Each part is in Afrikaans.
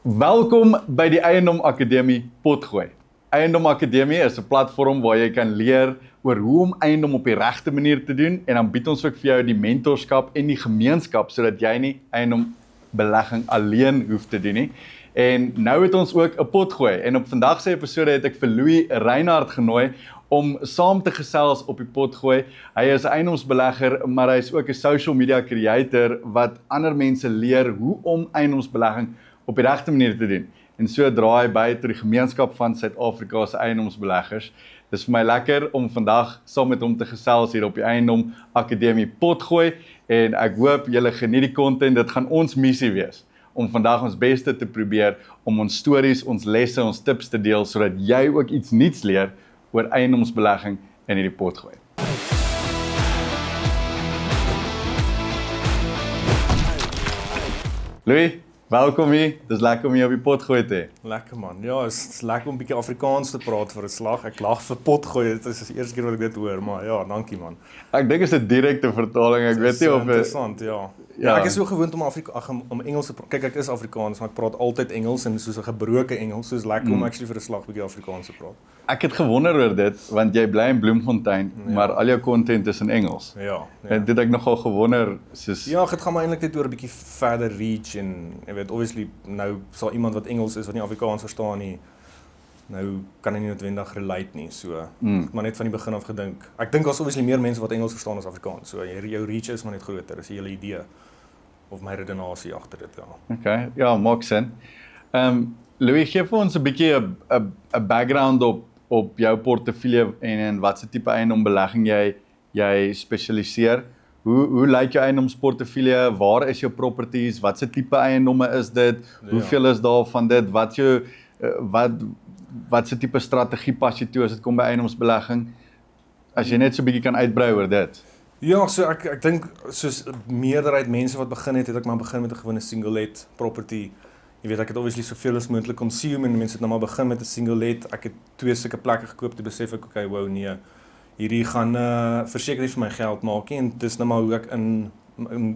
Welkom by die Eiendom Akademie Potgooi. Eiendom Akademie is 'n platform waar jy kan leer oor hoe om eiendom op die regte manier te doen en dan bied ons ook vir jou die mentorskap en die gemeenskap sodat jy nie eiendombelegging alleen hoef te doen nie. En nou het ons ook 'n potgooi en op vandag se episode het ek vir Louis Reinhardt genooi om saam te gesels op die potgooi. Hy is 'n eiendomsbelegger, maar hy is ook 'n social media creator wat ander mense leer hoe om eiendomsbelegging op die regte manier te doen. En so dra hy by tot die gemeenskap van Suid-Afrika se eiendomsbeleggers. Dis vir my lekker om vandag saam met hom te gesels hier op die Eiendom Akademie Potgooi en ek hoop julle geniet die content. Dit gaan ons missie wees om vandag ons beste te probeer om ons stories, ons lesse, ons tips te deel sodat jy ook iets nuuts leer oor eiendomsbelegging in hierdie potgooi. Louis, welkom hier. Dis lekker om hier op die potgooi te hê. Lekker man. Ja, is lekker om 'n bietjie Afrikaans te praat vir 'n slag. Ek lag vir potgooi. Dit is die eerste keer wat ek dit hoor, maar ja, dankie man. Ek dink is 'n direkte vertaling. Ek weet nie of interessant, ja. Ja, ek is so gewoond om om Engels te praat. Kyk, ek is Afrikaans, maar ek praat altyd Engels en soos 'n gebroke Engels, soos lekker om actually vir 'n slag 'n bietjie Afrikaans te praat. Ek het gewonder oor dit want jy bly in Bloemfontein, maar al jou content is in Engels. Ja. En dit het ek nogal gewonder soos Ja, dit gaan maar eintlik net oor 'n bietjie verder reach en jy weet obviously nou sal iemand wat Engels is wat nie Afrikaans verstaan nie, nou kan hy nie noodwendig relate nie. So ek het maar net van die begin af gedink. Ek dink daar's obviously meer mense wat Engels verstaan as Afrikaans. So jou reach is maar net groter. Dis 'n hele idee of my redenasie agter dit, ja. Okay, ja, maak sin. Louis, gee vir ons 'n bietjie 'n background op jou portefeulje en wat se tipe eiendombelegging jy spesialiseer. Hoe lyk jou eiendomsportefeulje? Waar is jou properties? Wat se tipe eiendomme is dit? Hoeveel is daar van dit? Wat se tipe strategie pas jy toe as dit kom by eiendomsbelegging? As jy net so 'n bietjie kan uitbrei oor dit. Ja, so ek dink soos meerderheid mense wat begin het ek maar begin met 'n gewone single let property. Jy weet ek het obviously soveel as moontlik consume en mense het nou maar begin met 'n single let. Ek het 2 sulke plekke gekoop te besef ek okay, wow nee. Hierdie gaan verseker nie vir my geld maak nie en dis nou maar hoe ek in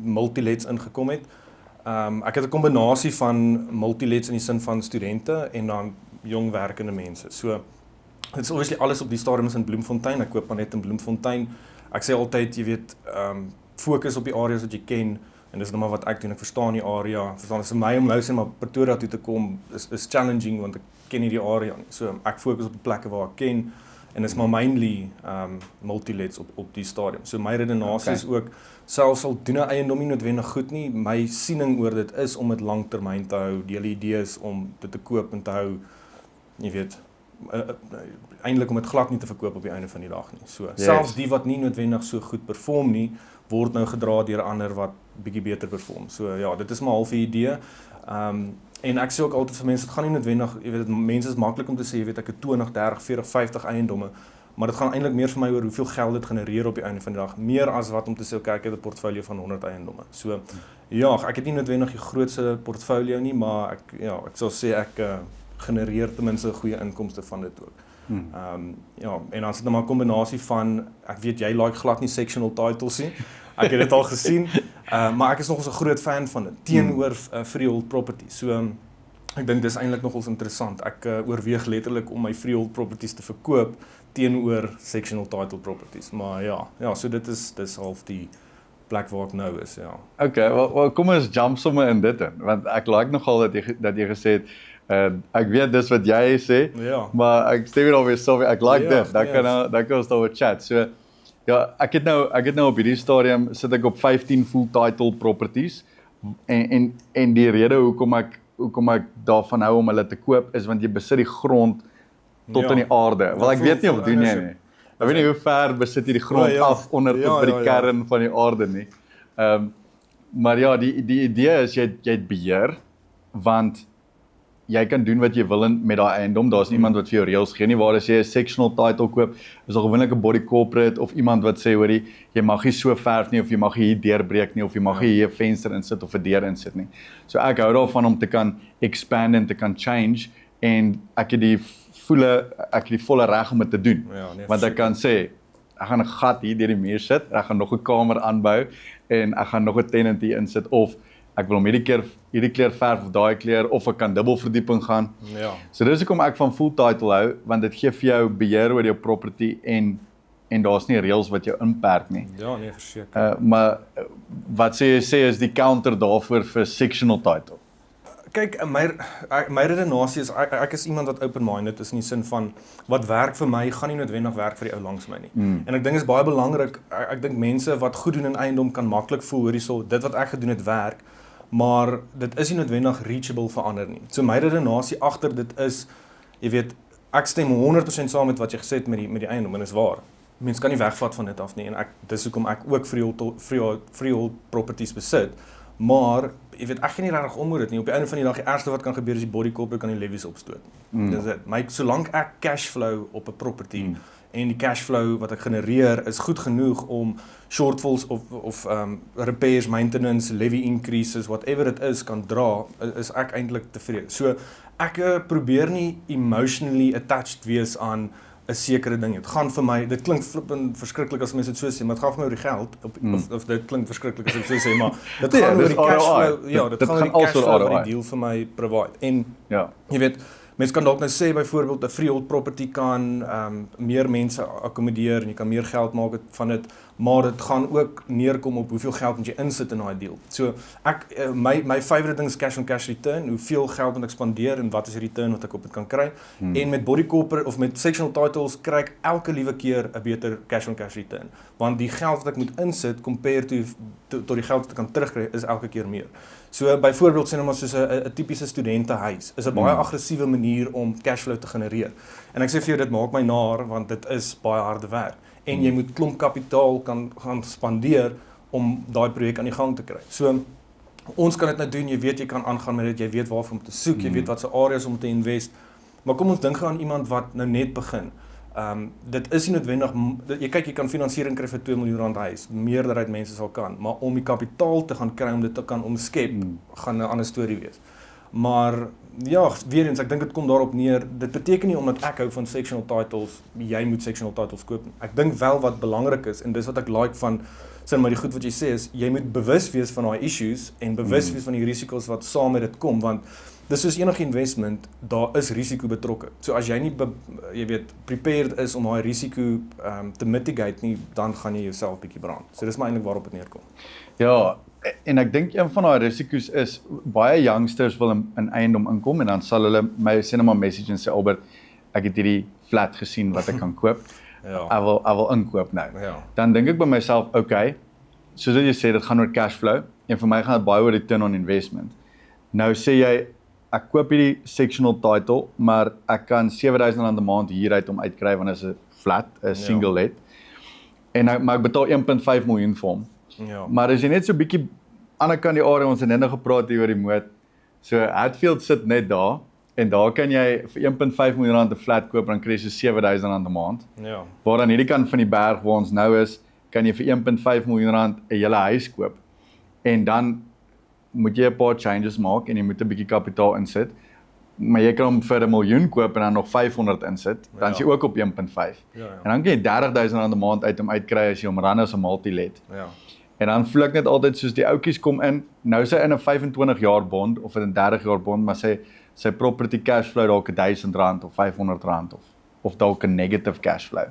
multilets ingekom het. Ek het 'n kombinasie van multilets in die sin van studente en dan jong werkende mense. So dit is obviously alles op die stadium is in Bloemfontein. Ek koop maar net in Bloemfontein. Ek sê altyd, jy weet, fokus op die areas wat jy ken en dis nou maar wat ek doen. Ek verstaan die area. Verstaan is vir my om nou sê maar Pretoria toe te kom is challenging want ek ken nie die area nie. So ek fokus op die plekke waar ek ken. En is maar mainly multilets op die stadium. So my redenasie is ook, selfs al doen 'n eiendom nie noodwendig goed nie, my siening oor dit is om dit langtermyn te hou. Die hele idee is om dit te koop en te hou, jy weet, eintlik om dit glad nie te verkoop op die einde van die dag nie. So selfs die wat nie noodwendig so goed perform nie, word nou gedra deur ander wat bietjie beter perform. So ja, dit is maar half 'n idee. En ek sê ook altyd vir mense, dit gaan nie noodwendig, jy weet, mense is maklik om te sê, jy weet, ek het 20, 30, 40, 50 eiendomme, maar dit gaan eintlik meer vir my oor hoeveel geld dit genereer op die einde van die dag, meer as wat om te sê, okay, ek het 'n portfolio van 100 eiendomme. So, ja, ek het nie noodwendig die grootste portfolio nie, maar ek sal sê ek genereer ten minste goeie inkomste van dit ook. Ja, en dan is dit nou maar 'n kombinasie van, ek weet jy like glad nie sectional titles nie. Ek het dit al gesien, maar ek is nogals 'n groot fan van dit, teenoor freehold properties. So, ek dink dis eintlik nogals interessant. Ek oorweeg letterlik om my freehold properties te verkoop teenoor sectional title properties. Maar ja, so dis half die plek waar ek nou is, ja. Okay, wel kom ons jump sommer in dit in, want ek like nogal dat jy gesê het, ek weet dis wat jy sê, maar ek stem weer alweer so, ek like dit, dan kan ons daaroor chat. So, ja, ek het nou op hierdie stadium sit ek op 15 full title properties en die rede hoekom ek daarvan hou om hulle te koop is want jy besit die grond tot in die aarde. Wel ek weet nie of doen jy nie. Ek weet nie hoe ver besit jy die grond af onder tot by die kern van die aarde nie. Maar ja, die idee is jy het beheer want jy kan doen wat jy wil met daai eiendom. Daar's niemand wat vir jou reëls gee nie. Waar as jy 'n sectional title koop, is daar gewoonlik 'n body corporate of iemand wat sê hoorie, jy mag nie so verf nie of jy mag hier deurbreek nie of jy mag hier 'n venster insit of 'n deur insit nie. So ek hou daarvan om te kan expand en te kan change en ek het die volle reg om dit te doen. Want ek kan sê ek gaan 'n gat hier deur die muur sit, ek gaan nog 'n kamer aanbou en ek gaan nog 'n tenant hier insit of ek wil hom hierdie kleur verf of daai kleur, of ek kan dubbelverdieping gaan. Ja. So dis hoekom ek van full title hou, want dit gee vir jou beheer oor jou property en daar's nie reëls wat jou inperk nie. Ja, nee, verseker. Maar wat jy sê is die counter daarvoor vir sectional title. Kyk, my redenasie is, ek is iemand wat open-minded is in die sin van, wat werk vir my, gaan nie noodwendig werk vir die ou langs my nie. En ek dink is baie belangrik, ek dink mense wat goed doen in eiendom kan maklik voel, hoor hierso, dit wat ek gedoen het werk, maar dit is nie noodwendig reachable vir ander nie. So my redenasie agter dit is, jy weet, ek stem 100% saam met wat jy gesê het met die eiendom, en is waar. Mens kan nie wegvat van dit af nie, en dis hoekom ek ook freehold properties besit, maar, jy weet, ek gaan nie regtig om oor dit nie. Op die einde van die dag, die ergste wat kan gebeur is die body corporate kan die levies opstoot. Dis dit. Solank ek cashflow op 'n property en die cashflow wat ek genereer is goed genoeg om shortfalls of repairs, maintenance, levy increases, whatever it is, kan dra, is ek eintlik tevrede. So, ek probeer nie emotionally attached wees aan 'n sekere ding. Dit gaan vir my, dit klink flippend verskriklik as mense dit so sê, maar dit gaan vir my oor die geld, of dit klink verskriklik as ek so sê, maar dit gaan oor die cashflow, ja, dit gaan oor die cashflow wat die deal vir my provide. En, jy weet, mense kan dalk nou sê, byvoorbeeld, 'n freehold property kan meer mense akkommodeer, en jy kan meer geld maak van dit, maar dit gaan ook neerkom op hoeveel geld moet jy insit in daai deal. So, my favorite ding is cash on cash return, hoeveel geld moet ek spandeer, en wat is die return wat ek op dit kan kry, en met body corporate, of met sectional titles, kry ek elke liewe keer 'n beter cash on cash return, want die geld wat ek moet insit, compare tot die geld wat ek kan terugkry, is elke keer meer. So, byvoorbeeld, sê nou maar soos 'n tipiese studentehuis, is 'n baie aggressiewe manier om cashflow te genereer. En ek sê vir jou, dit maak my naar, want dit is baie harde werk. En jy moet klomp kapitaal kan gaan spandeer om daai projek aan die gang te kry. So, ons kan dit nou doen, jy weet jy kan aangaan met dit, jy weet waarvoor om te soek, jy weet wat se areas om te invest, maar kom ons dink aan iemand wat nou net begin. Dit is nie noodwendig, jy kan finansiering kry vir 2 miljoen rand huis, meerderheid mense sal kan, maar om die kapitaal te gaan kry, om dit te kan omskep, gaan 'n ander storie wees. Maar, ja, weer eens, ek dink dit kom daarop neer, dit beteken nie omdat ek hou van sectional titles, jy moet sectional titles koop. Ek dink wel wat belangrik is, en dis wat ek like van, sê maar die goed wat jy sê is, jy moet bewus wees van daai issues, en bewus wees van die risiko's wat saam met dit kom, want dis soos enige investment, daar is risiko betrokke. So as jy nie, jy weet, prepared is om daai risiko te mitigate nie, dan gaan jy jouself bietjie brand. So dis maar eintlik waarop dit neerkom. Ja, en ek dink een van daai risiko's is, baie youngsters wil in eiendom inkom, en dan sal hulle my sê net maar message en sê, Albert, ek het hierdie flat gesien wat ek kan koop, ek wil inkoop nou. Dan dink ek by myself, okay, soos wat jy sê, dit gaan oor cashflow, en vir my gaan dit baie oor return on investment. Nou sê jy, ek koop hierdie sectional title, maar ek kan R7,000 'n maand hieruit om uitkry, want dit is 'n flat, 'n single let, maar ek betaal 1,5 miljoen vir hom. Maar as jy net so bietjie ander kant die area, ons het net nou gepraat hier oor die moot, so Hatfield sit net daar, en daar kan jy vir 1,5 miljoen rand 'n flat koop, dan kry jy so R7,000 'n maand. Waar aan hierdie kant van die berg waar ons nou is, kan jy vir 1,5 miljoen rand 'n hele huis koop. En dan moet jy 'n paar changes maak, en jy moet 'n bietjie kapitaal insit, maar jy kan hom vir 1 miljoen koop, en dan nog 500 insit, dan is jy ook op 1,5. En dan kan jy R30,000 'n maand uit hom uitkry, as jy hom run as 'n multi-let. En dan voel ek net altyd soos die ouetjies kom in, nou is hy in 'n 25 jaar bond, of in 'n 30 jaar bond, maar sy property cashflow dalk R1,000 of R500 of dalk 'n negative cashflow.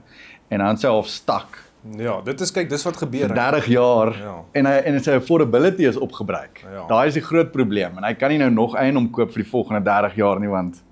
En dan sy half stak. Ja, kyk, dis wat gebeur. 30 jaar, en sy affordability is opgebruik. Daai is die groot probleem, en hy kan nie nou nog eiendom koop vir die volgende 30 jaar nie, want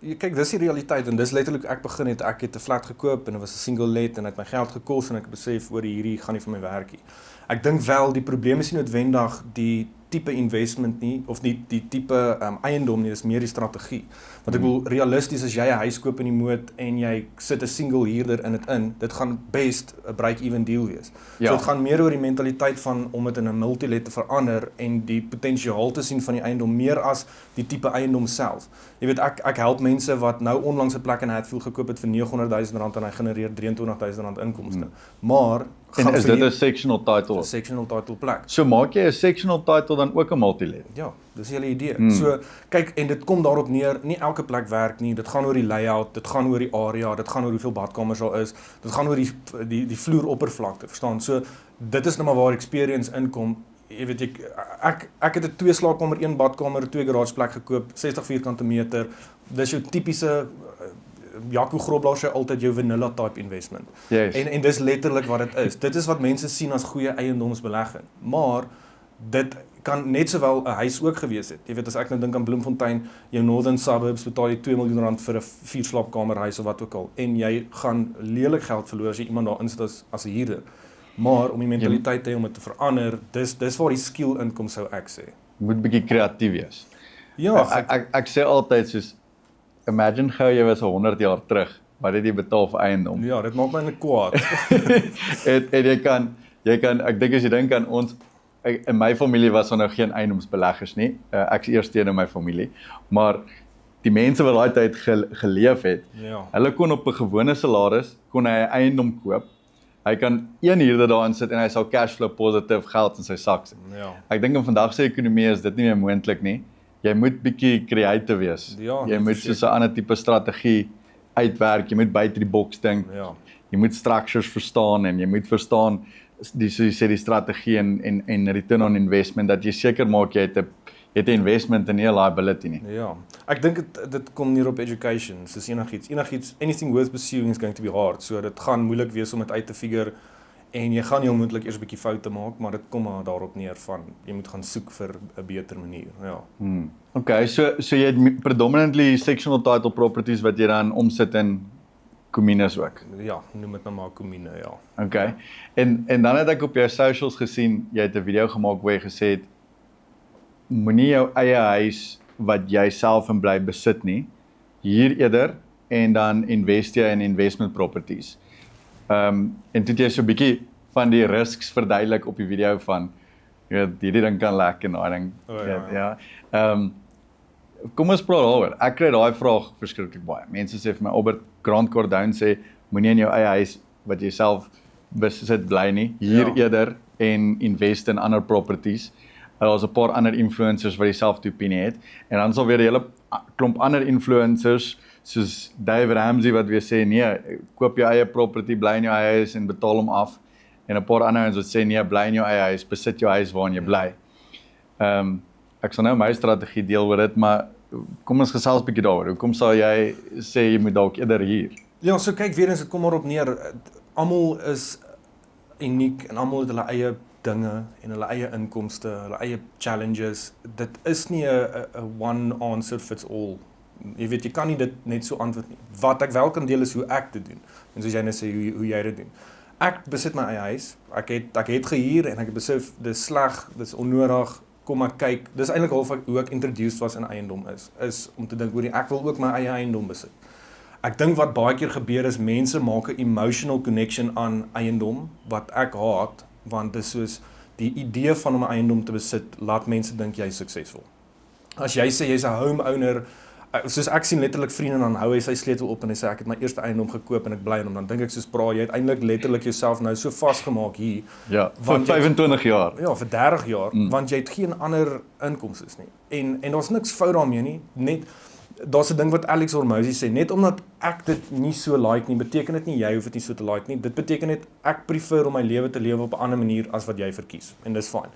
kyk, dis die realiteit, en dis letterlik ek begin het, ek het 'n flat gekoop, en dit was 'n single let, en het my geld gekos, en ek besef, oor hierdie gaan nie vir my werk nie. Ek dink wel, die probleem is nie noodwendig die tipe investment nie, of nie die tipe eiendom nie, dis meer die strategie. Want ek wil realisties, as jy 'n huis koop in die moot, en jy sit 'n single huurder in dit gaan best 'n break-even deal wees. So dit gaan meer oor die mentaliteit van, om dit in 'n multi-let te verander, en die potensiaal te sien van die eiendom, meer as die tipe eiendom self. Jy weet, ek help mense wat nou onlangs 'n plek in Hatfield gekoop het vir R900,000, en hy genereer R23,000 inkomste. Maar, en is dit 'n sectional title? 'n sectional title plek. So maak jy 'n sectional title dan ook 'n multi-let? Ja, dis die hele idee. So, kyk, en dit kom daarop neer, nie elke plek werk nie, dit gaan oor die layout, dit gaan oor die area, dit gaan oor hoeveel badkamers daar is, dit gaan oor die vloeroppervlakte, verstaan? So, dit is nou maar waar experience inkom. jy weet ek het 'n 2 slaapkamer, 1 badkamer, 2 garageplek gekoop, 60 vierkante meter. Dis jou tipiese Jaco Grobler sê altyd jou vanilla type investment. Yes. En dis letterlik wat dit is. Dit is wat mense sien as goeie eiendomsbelegging. Maar dit kan net sowel 'n huis ook gewees het. Jy weet as ek nou dink aan Bloemfontein, jou northern suburbs, betaal jy R2 miljoen vir 'n 4 slaapkamer huis of wat ook al en jy gaan lelik geld verloor as jy iemand daarin sit as 'n huurder. Maar om die mentaliteit te hê om dit te verander, dis waar die skill inkom sou ek sê. Jy moet bietjie kreatief wees. Ja, ek sê altyd soos imagine gou jy was 100 jaar terug, wat het jy betaal vir eiendom? Ja, dit maak my net kwaad. en jy kan ek dink as jy dink aan ons in my familie was daar nou geen eiendomsbeleggers nie. Ek's eerste een in my familie, maar die mense wat daai tyd geleef het, hulle kon op 'n gewone salaris kon hy 'n eiendom koop. Hy kan een huurder daarin sit en hy sal cashflow positief geld in sy sak sit. Ja. Ek dink in vandag se ekonomie is dit nie meer moontlik nie. Jy moet bietjie creative wees. Ja, jy moet so 'n ander tipe strategie uitwerk. Jy moet buite die boks dink. Ja. Jy moet structures verstaan en jy moet verstaan die strategie en return on investment dat jy seker maak jy het 'n investment en nie 'n liability nie. Ja. Ek dink dit kom neer op education. Soos enigiets anything worth pursuing is going to be hard. So dit gaan moeilik wees om dit uit te figure en jy gaan heel moontlik eers 'n bietjie foute maak, maar dit kom maar daarop neer van jy moet gaan soek vir 'n beter manier. Ja. Okay, so jy het predominantly sectional title properties wat jy dan omsit in kommunes ook. Ja, noem dit nou maar kommune, ja. Okay. En dan het ek op jou socials gesien, jy het 'n video gemaak waar jy gesê het moenie jou eie huis wat jy self in bly besit nie. Huur eerder en dan investeer in investment properties. En toe het jy so 'n bietjie van die risks verduidelik op die video van jy weet hierdie ding kan lek en daai ding. Ja. Kom ons praat daaroor. Ek kry daai vraag verskriklik baie. Mense sê vir my Albert Grant Cardone sê moenie in jou eie huis wat jy self besit bly nie. Huur eerder en invest in ander properties. Daar's 'n paar ander influencers wat dieselfde opinie het en dan sal weer 'n hele klomp ander influencers soos Dave Ramsey wat weer sê nee, koop jou eie property, bly in jou eie huis en betaal hom af. En 'n paar ander wat sê nee, bly in jou eie huis, besit jou huis waarin jy bly. Ek sal nou my strategie deel oor dit, maar kom ons gesels 'n bietjie daaroor. Hoekom sal jy sê jy moet dalk eerder huur? Ja, so kyk weer eens, dit kom maar op neer. Almal is uniek en almal het hulle eie dinge en hulle eie inkomste, hulle eie challenges. Dit is nie 'n one answer fits all. Jy weet, jy kan nie dit net so antwoord nie. Wat ek wel kan deel is hoe ek dit doen. En soos jy net sê, hoe jy dit doen. Ek besit my eie huis. Ek het gehuur en ek het besef dis sleg, dis onnodig. Kom ek kyk. Dis eintlik half hoe ek introduced was in eiendom is om te dink oor ek wil ook my eie eiendom besit. Ek dink wat baie keer gebeur is mense maak 'n emotional connection aan eiendom wat ek haat, want dis soos die idee van om 'n eiendom te besit laat mense dink jy is suksesvol. As jy sê jy's 'n homeowner, soos ek sien letterlik vriende dan hou hy sy sleutel op en hy sê ek het my eerste eiendom gekoop en ek bly in hom, dan dink ek soos jy het eintlik letterlik jouself nou so vasgemaak hier. Ja, vir 25 jaar. Ja, vir 30 jaar, want jy het geen ander inkomste nie. En daar's niks fout daarmee nie, net daar's 'n ding wat Alex Hormozy sê, net omdat ek dit nie so like nie, beteken dit nie jy hoef dit nie so te like nie. Dit beteken net ek prefer om my lewe te lewe op 'n ander manier as wat jy verkies en dis fyn.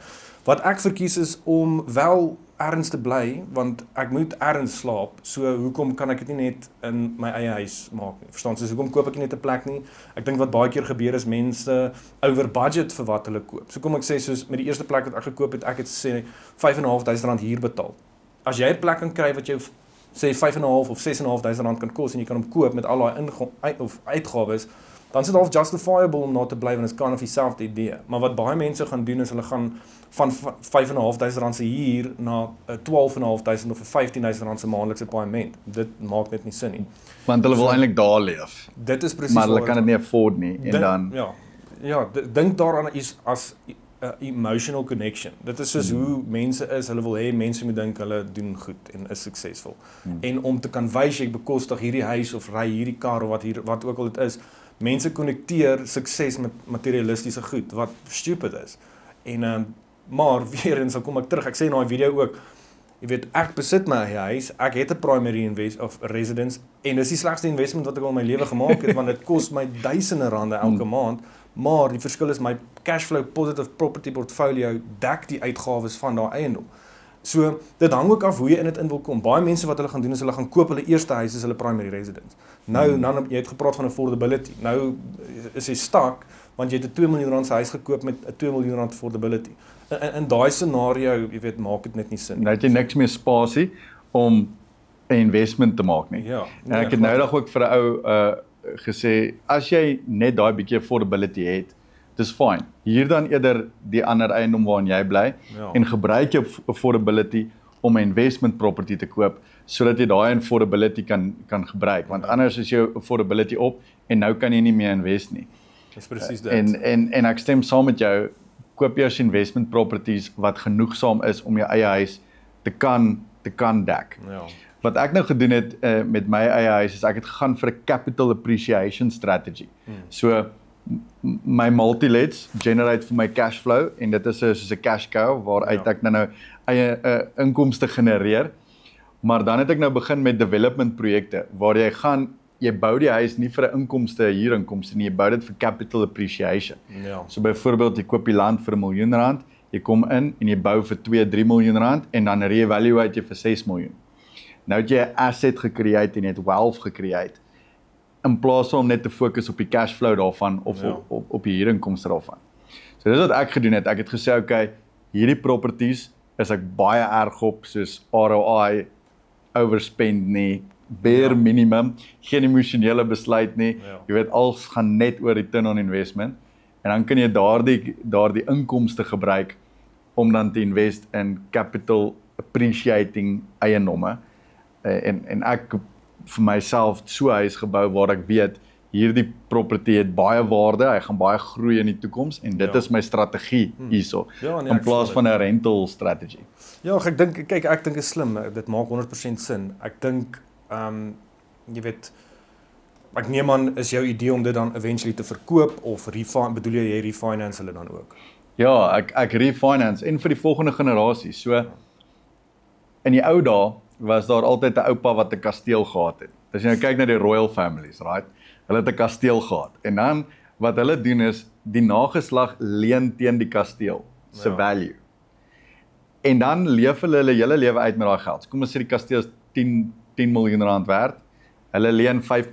Wat ek verkies is om wel ergens te bly, want ek moet ergens slaap. So hoekom kan ek dit nie net in my eie huis maak nie? Verstaan? So hoekom koop ek nie net 'n plek nie? Ek dink wat baie keer gebeur is mense over budget vir wat hulle koop. So kom ek sê soos met die eerste plek wat ek gekoop het, ek het sê R5.500 huur betaal. As jy 'n plek kan kry wat jou sê R5.500 of R6.500 kan kos en jy kan hom koop met al daai uitgawes, dan is dit half justifiable om daar te bly want dit is kind of dieselfde idee. Maar wat baie mense gaan doen is hulle gaan van R5.500 se huur na R12.500 of R15.000 se maandelikse paaiement. Dit maak net nie sin nie. Want hulle wil eintlik daar leef. Dit is presies maar hulle kan dit nie afford nie en dan dink daaraan as emotional connection. Dit is soos hoe mense is, hulle wil hê mense moet dink hulle doen goed en is suksesvol. En om te kan wys jy bekostig hierdie huis of ry hierdie kar of wat ook al dit is, mense konnekteer sukses met materialistiese goed wat stupid is. En maar weer eens dan kom ek terug. Ek sê in daai video ook, jy weet, ek besit my huis, ek het 'n primary residence en dis die slegste investment wat ek al in my lewe gemaak het want dit kos my duisende rande elke maand. maar die verskil is my cashflow positive property portfolio dek die uitgawes van daai eiendom. So, dit hang ook af hoe jy in dit in wil kom. Baie mense wat hulle gaan doen is hulle gaan koop hulle eerste huis as hulle primary residence. Nou, dan jy het gepraat van affordability. Nou is jy stuck want jy het 'n R2 miljoen se huis gekoop met 'n R2 miljoen affordability. In daai scenario, jy weet, maak dit net nie sin. Nou het jy niks meer spasie om 'n investment te maak nie. Ja. En ek het nou dag ook vir 'n ou gesê, as jy net daai bietjie affordability het, dis fine. Hier dan eerder die ander eiendom waarin jy bly en gebruik jou affordability om 'n investment property te koop sodat jy daai affordability kan gebruik, want anders is jou affordability op en nou kan jy nie meer invest nie. Dis presies dit. En ek stem saam met jou, koop jou investment properties wat genoegsaam is om jou eie huis te kan dek. Ja. Wat ek nou gedoen het met my eie huis is ek het gegaan vir 'n capital appreciation strategy. So my multi-lets generate vir my cash flow en dit is soos 'n cash cow waaruit ek nou eie inkomste genereer. Maar dan het ek nou begin met development projekte waar jy bou die huis nie vir 'n huurinkomste nie, jy bou dit vir capital appreciation. Ja. So byvoorbeeld jy koop die land vir R1 miljoen, jy kom in en jy bou vir 2-3 miljoen en dan re-evaluate jy vir 6 miljoen. Nou het jy 'n asset gecreate en jy het wealth gecreate in plaas van om net te fokus op die cash flow daarvan of op die huurinkomste daarvan. So dis wat ek gedoen het. Ek het gesê, okay, hierdie properties is ek baie erg op, soos ROI, overspend nie, bare minimum, geen emosionele besluit nie. Jy weet, alles gaan net oor return on investment. En dan kan jy daardie inkomste gebruik om dan te invest in capital appreciating eiendomme. En ek vir myself so 'n huis gebou waar ek weet hierdie property het baie waarde, hy gaan baie groei in die toekoms en dit is my strategie hierso in plaas van 'n rental strategy. Ja, ek dink is slim, dit maak 100% sin. Ek dink jy weet, ek neem aan is jou idee om dit dan eventually te verkoop of bedoel jy refinance hulle dan ook? Ja, ek refinance en vir die volgende generasie. So in die ou dae was daar altyd 'n oupa wat 'n kasteel gehad het. As jy nou kyk na die royal families, right? Hulle het 'n kasteel gehad. En dan wat hulle doen is die nageslag leen teen die kasteel se value. En dan leef hulle hele lewe uit met daai geld. Kom ons sê die kasteel is 10 miljoen rand werd. Hulle leen 5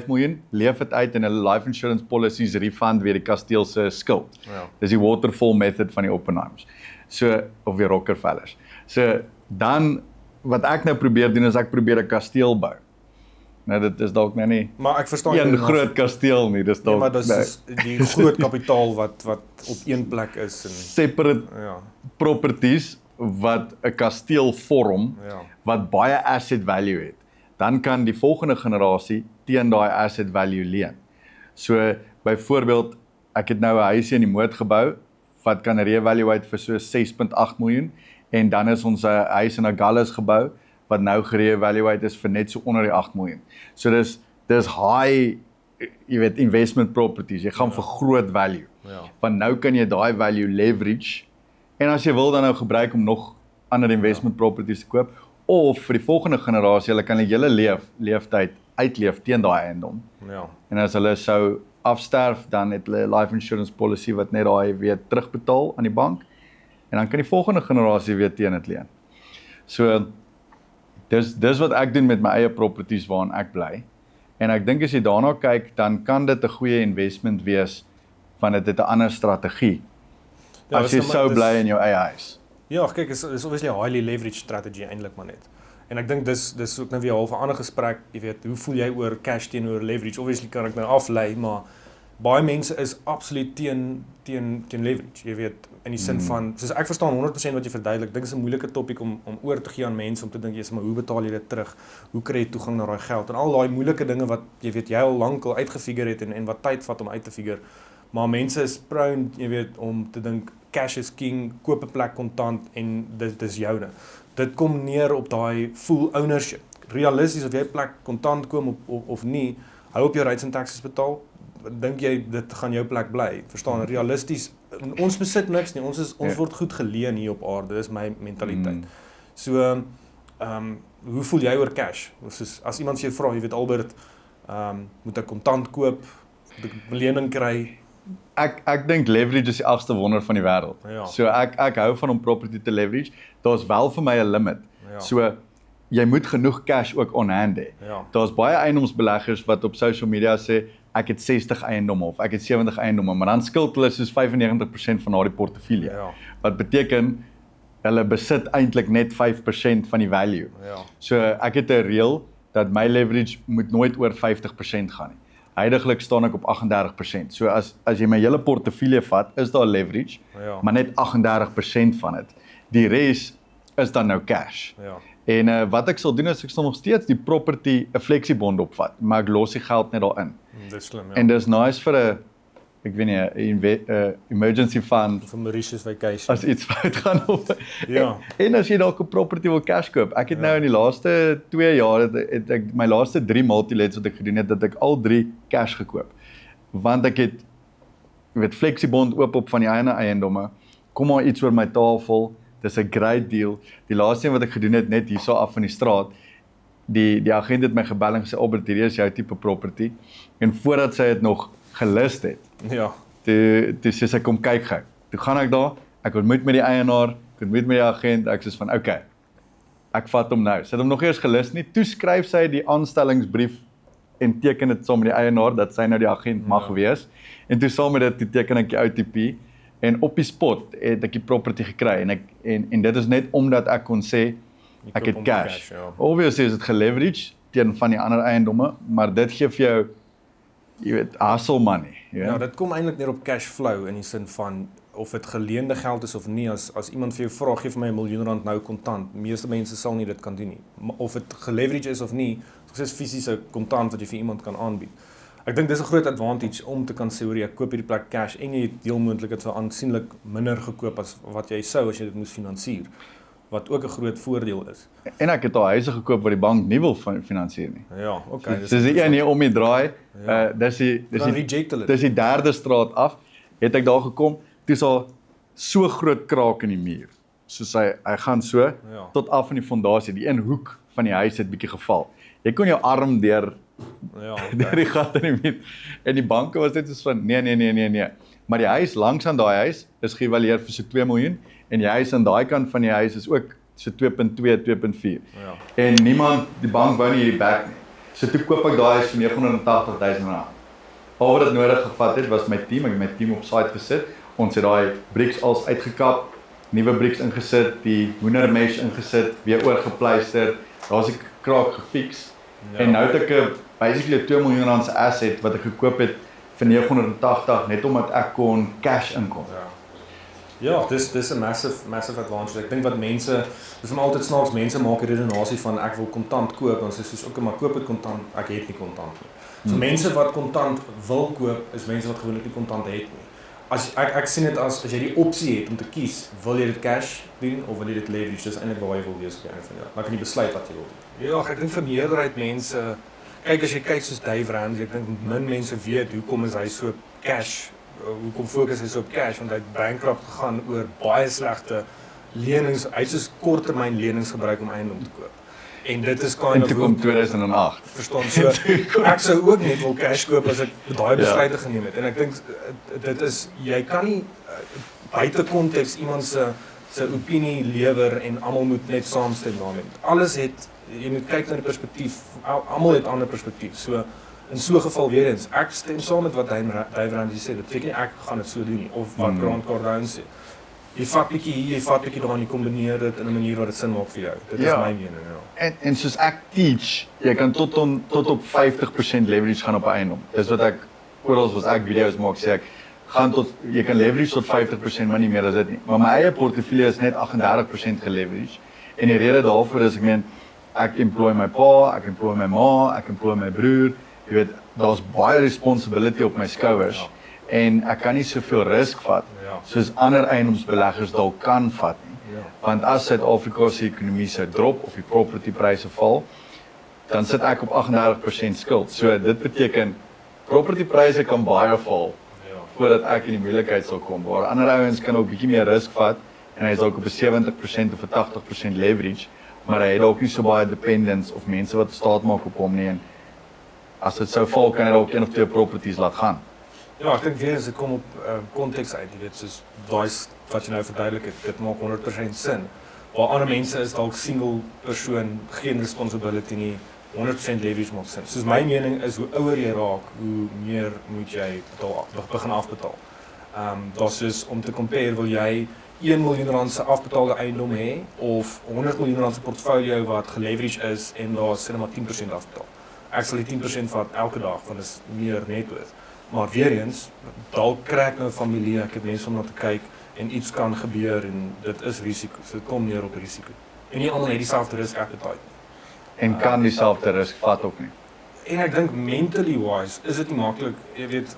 miljoen, leef dit uit en hulle life insurance policies refund weer die kasteel se skuld. Ja. Dis die waterfall method van die Oppenheimers. So of die Rockefellers. So dan wat ek nou probeer doen is ek probeer 'n kasteel bou. Nou dit is dalk nou nie maar ek verstaan 'n groot kasteel nie, dis dalk maar dis die groot kapitaal wat op een plek is en separate properties wat 'n kasteel vorm wat baie asset value het. Dan kan die volgende generasie teen daai asset value leen. So byvoorbeeld ek het nou 'n huisie in die Moot gebou wat kan re-evaluate vir so 6.8 miljoen en dan is ons 'n huis in Agulhas gebou wat nou ge-re-evaluate is vir net so onder die 8 miljoen. So dis high, jy weet, investment properties. Jy gaan vir groot value. Want nou kan jy daai value leverage en as jy wil dan nou gebruik om nog ander investment properties te koop of vir die volgende generasie, hulle kan die hele leeftyd uitleef teen daai eiendom. En as hulle sou afsterf, dan het hulle 'n life insurance policy wat net daai weer terugbetaal aan die bank en dan kan die volgende generasie weer teen dit leen. So dis wat ek doen met my eie properties waarin ek bly. En ek dink as jy daarna kyk, dan kan dit 'n goeie investment wees van dit 'n ander strategie. As jy sou bly in jou eie huis. Ja, kyk, is obviously 'n highly leveraged strategy eintlik maar net. En ek dink dis ook nou weer half 'n ander gesprek, jy weet, hoe voel jy oor cash teenoor leverage? Obviously kan ek nou aflei, maar baie mense is absoluut teen leverage, jy weet, in die sin van, soos ek verstaan 100% wat jy verduidelik, dink is 'n moeilike topik om oor te gee aan mense, om te dink, maar hoe betaal jy dit terug? Hoe kry jy toegang na daai geld? En al daai moeilike dinge wat, jy weet, jy al lank al uitgefigure het en wat tyd vat om uit te figure. Maar mense is prone, jy weet, om te dink, cash is king, koop 'n plek kontant en dit is joune. Dit kom neer op daai full ownership. Realisties of jy 'n plek kontant koop of nie, hou op jou rates en taxes betaal, dink jy dit gaan jou plek bly? Verstaan, realisties, ons besit niks nie, ons word goed geleen hier op aarde, dis my mentaliteit. So, hoe voel jy oor cash? Soos, as iemand vir jou vra, jy weet Albert, moet ek kontant koop, moet ek 'n lening kry, Ek dink leverage is die 8ste wonder van die wêreld. Ja. So ek hou van om property te leverage. Daar's wel vir my 'n limit. Ja. So jy moet genoeg cash ook on hand hê. Ja. Daar's baie eiendomsbeleggers wat op social media sê ek het 60 eiendomme of ek het 70 eiendomme, maar dan skuld hulle soos 95% van daardie portefeulje. Ja. Wat beteken hulle besit eintlik net 5% van die value. Ja. So ek het 'n reël dat my leverage moet nooit oor 50% gaan nie. Huidiglik staan ek op 38%. So as jy my hele portefeulje vat, is daar leverage, Ja. maar net 38% van dit. Die res is dan nou cash. Ja. En wat ek sal doen is ek sal nog steeds die property 'n flexiebond opvat, maar ek los die geld net daarin. Dis slim, ja. En dis nice vir 'n ek weet nie 'n emergency fund vir Mauritius vacation. as iets fout gaan op. Ja. En as jy dalk 'n property wil cash koop. Ek het nou in die laaste 2 jaar het ek my laaste 3 multilets wat ek gedoen het, dat ek al 3 cash gekoop. Want ek het flexiebond oop op van die ander eiendomme. Kom maar iets oor my tafel. Dis 'n great deal. Die laaste een wat ek gedoen het net hierso af van die straat. Die agent het my gebel en gesê Albert, hierdie is jou tipe property. En voordat sy dit nog gelist het, Ja. toe sê sy kom kyk gou. Toe gaan ek daar, ek ontmoet met die eienaar, ek ontmoet met die agent, ek sê van okay. Ek vat hom nou. Sy het hom nog eers gelus nie. Toe skryf sy die aanstellingsbrief en teken dit saam met die eienaar dat sy nou die agent mag wees. En toe saam met dit toe teken ek die OTP en op die spot het ek die property gekry en dit is net omdat ek kon sê ek het cash. Ja. Obviously is dit geleverage teen van die ander eiendomme, maar dit gee vir jou jy weet hustle money, Ja, dit kom eintlik neer op cash flow in die sin van of dit geleende geld is of nie. As iemand vir jou vra, gee vir my R1 miljoen nou kontant. Meeste mense sal nie dit kan doen nie. Maar of dit geleverage is of nie, dis fisiese kontant wat jy vir iemand kan aanbied. Ek dink dis 'n groot advantage om te kan sê hoor jy koop hierdie plek cash en jy het deel moontlik dit vir aansienlik minder gekoop as wat jy sou as jy dit moes finansier. Wat ook 'n groot voordeel is. En ek het al huise gekoop wat die bank nie wil finansier nie. Ja, okay. Dis die een hier om die draai. Dis dan reject hulle. Dis die 3de straat af. Het ek daar gekom, toe's al so groot kraak in die muur. Soos hy gaan so tot af in die fondasie. Die een hoek van die huis het bietjie geval. Jy kon jou arm deur deur die gat in die muur. En die banke was net soos van nee. Maar die huis langs aan daai huis is geëvalueer vir so 2 miljoen en die huis aan daai kant van die huis is ook so 2.2, 2.4. En niemand, die bank wou nie hierdie back nie. So toe koop ek daai huis vir R980,000. Al wat dit nodig gevat het was my team, ek het my team op site gesit. Ons het daai bricks als uitgekap, nuwe bricks ingesit, die hoendermesh ingesit, weer oorgepleister. Daar's 'n kraak gefix. En nou het ek basically 'n R2 miljoen se asset wat ek gekoop het vir 980 net omdat ek kon cash inkom. Ja, dis 'n massive advantage. Ek dink wat mense, dis maar altyd snaaks, mense maak 'n redenasie van ek wil kontant koop, dan sê soos okay, maar koop dit kontant, ek het nie kontant nie. So mense wat kontant wil koop, is mense wat gewoonlik nie kontant het nie. As ek sien dit as jy die opsie het om te kies, wil jy dit cash doen of wil jy dit leverage? Dis eintlik waar jy wil wees op die einde van die dag. Dan kan jy besluit wat jy wil doen. Ja, ek dink vir meerderheid mense, kyk as jy kyk soos Dave Ramsey, ek dink min mense weet hoekom is hy so cash. Hoekom fokus hy so op cash, want hy het bankrupt gegaan oor baie slegte lenings, hy het soos korttermyn lenings gebruik om eiendom te koop. En dit is kind En of toe kom 2008. Verstaan, so ek sou ook net wil cash koop as ek daai besluite geneem het. En ek dink dit is jy kan nie buite konteks iemand se opinie lewer en almal moet net saamstem daarmee. Alles het jy moet kyk na die perspektief. Almal het 'n ander perspektief. So in so 'n geval weer eens, ek stem saam met wat Dave Ramsey sê. Dit beteken nie ek gaan dit so doen nie of wat Grant Cardone sê. Jy vat bietjie hier, jy vat bietjie daar en jy kombineer dit in 'n manier wat dit sin maak vir jou. Dit is my mening, En soos ek teach, jy kan tot op 50% leverage gaan op 'n eiendom. Dis wat ek oral was ek video's maak sê ek gaan jy kan leverage tot 50%, maar nie meer as dit nie. Maar my eie portefeulje is net 38% geleverage. En die rede daarvoor is ek employ my pa, ek employ my ma, ek employ my broer. Jy weet, daar's baie responsibility op my skouers en ek kan nie soveel risk vat soos ander eiendomsbeleggers dalk kan vat nie. Want as Suid-Afrika se ekonomie sou drop of die property pryse val, dan sit ek op 38% skuld. So dit beteken property pryse kan baie val voordat ek in die moeilikheid sal kom. Waar ander ouens kan ook bietjie meer risk vat en hy is dalk op 'n 70% of 'n 80% leverage, maar hy het ook nie so baie dependence of mense wat staat maak op hom nie. En as dit sou val, kan hy dalk een of twee properties laat gaan. Ja, ek dink weer eens dit kom op konteks uit, jy weet, soos daai wat jy nou verduidelik het, dit maak 100% sin. Waar ander mense is dalk single persoon, geen responsibility nie, 100% leverage maak sin. Soos my mening is, hoe ouer jy raak, hoe meer moet jy begin afbetaal. Daar's soos om te compare, wil jy 1 miljoen rand se afbetaalde eiendom hê of 100 miljoen rand se portfolio wat geleverage is en daar sê maar 10% afbetaal. Ek sal die 10% vat elke dag want dit is meer net worth. Maar weer eens, dalk kry ek nou familie, ek het mense om na te kyk en iets kan gebeur en dit is risiko. So dit kom neer op risiko. En nie almal het dieselfde risk appetite nie. En kan dieselfde risk vat ook nie. En ek dink mentally wise is dit nie maklik, jy weet,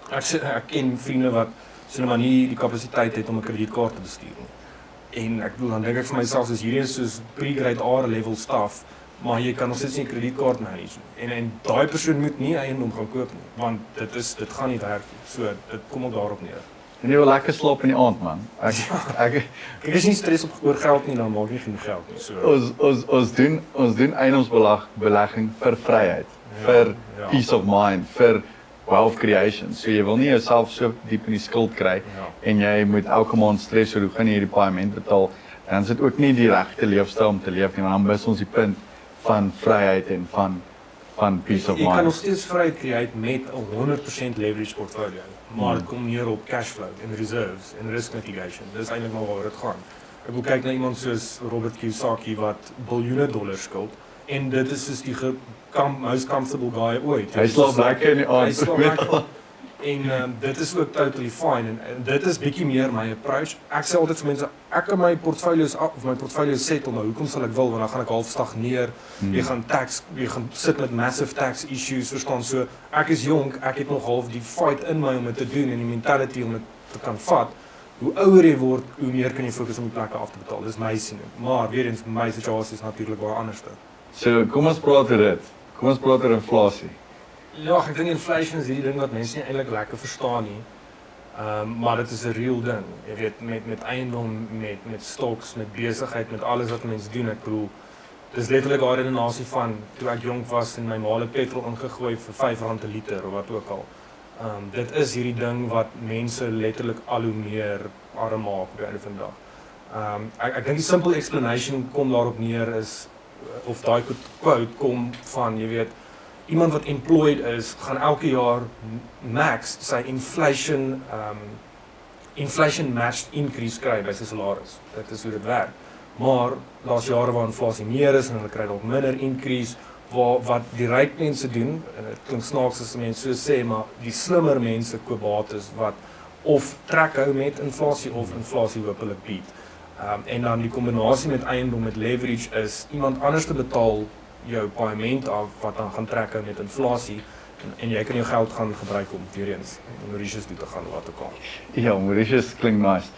ek ken vriende wat sê maar nie die kapasiteit het om 'n kredietkaart te bestuur nie. En ek bedoel dan dink ek vir myself soos hierdie is soos pre-grade A level staff, maar jy kan nog steeds nie 'n kredietkaart manage nie. En daai persoon moet nie eiendom gaan koop nie, want dit gaan nie werk nie. So dit kom ook daarop neer. En jy wil lekker slaap in die aand, man. Ek is nie stres oor geld nie, dan maak jy geen geld nie. So Ons doen eiendomsbelegging vir vryheid, vir peace of mind, vir wealth creation. So jy wil nie jouself so diep in die skuld kry en jy moet elke maand stres oor hoe gaan jy hierdie paaiement betaal. Dan is dit ook nie die regte leefstyl om te leef nie, want dan mis ons die punt van vryheid en van peace of mind. Jy kan nog steeds vryheid create met 'n 100% leverage portfolio, maar dit kom neer op cash flow en reserves en risk mitigation. Dis eintlik maar waaroor dit gaan. Ek wil kyk na iemand soos Robert Kiyosaki wat biljoene dollars skuld en dit is soos die most comfortable guy ooit. Hy slaap lekker in die aand. En dit is ook totally fine en dit is bietjie meer my approach. Ek sê altyd vir mense, ek kan my portfolio settle, maar hoekom sal ek wil, want dan gaan ek half stagneer. Jy gaan sit met massive tax issues, verstaan, so ek is jonk, ek het nog half die fight in my om dit te doen en die mentality om dit te kan vat. Hoe ouer jy word, hoe meer kan jy fokus om die plekke af te betaal. Dis my siening. Maar weer eens my situasie is natuurlik baie anders. So kom ons praat oor dit. Kom ons praat oor inflasie. Ja, ek dink inflation is hierdie ding wat mense nie eintlik lekker verstaan nie. Maar dit is 'n real ding. Jy weet met eiendom, met stocks, met besigheid, met alles wat mense doen. Ek bedoel, dis letterlik daar 'n redenasie van toe ek jonk was en my ma het petrol ingegooi vir R5 'n liter of wat ook al. Dit is hierdie ding wat mense letterlik al hoe meer arm maak op die einde van die dag. Ek dink die simple explanation kom daarop neer is of daai quote kom van, jy weet, iemand wat employed is, gaan elke jaar max sy inflation matched increase kry by sy salaris. Dit is hoe dit werk. Maar daar's jare waar inflasie meer is en hulle kry dalk minder increase. Wat die ryk mense doen, en dit klink snaaks as mense so sê, maar die slimmer mense koop bates wat of trek hou met inflasie of inflasie hopelik beat. En dan die kombinasie met eiendom met leverage is iemand anders te betaal jou paaiement af wat dan gaan trek met inflasie en jy kan jou geld gaan gebruik om weer eens Mauritius toe te gaan wat ook al. Ja, Mauritius klink nice.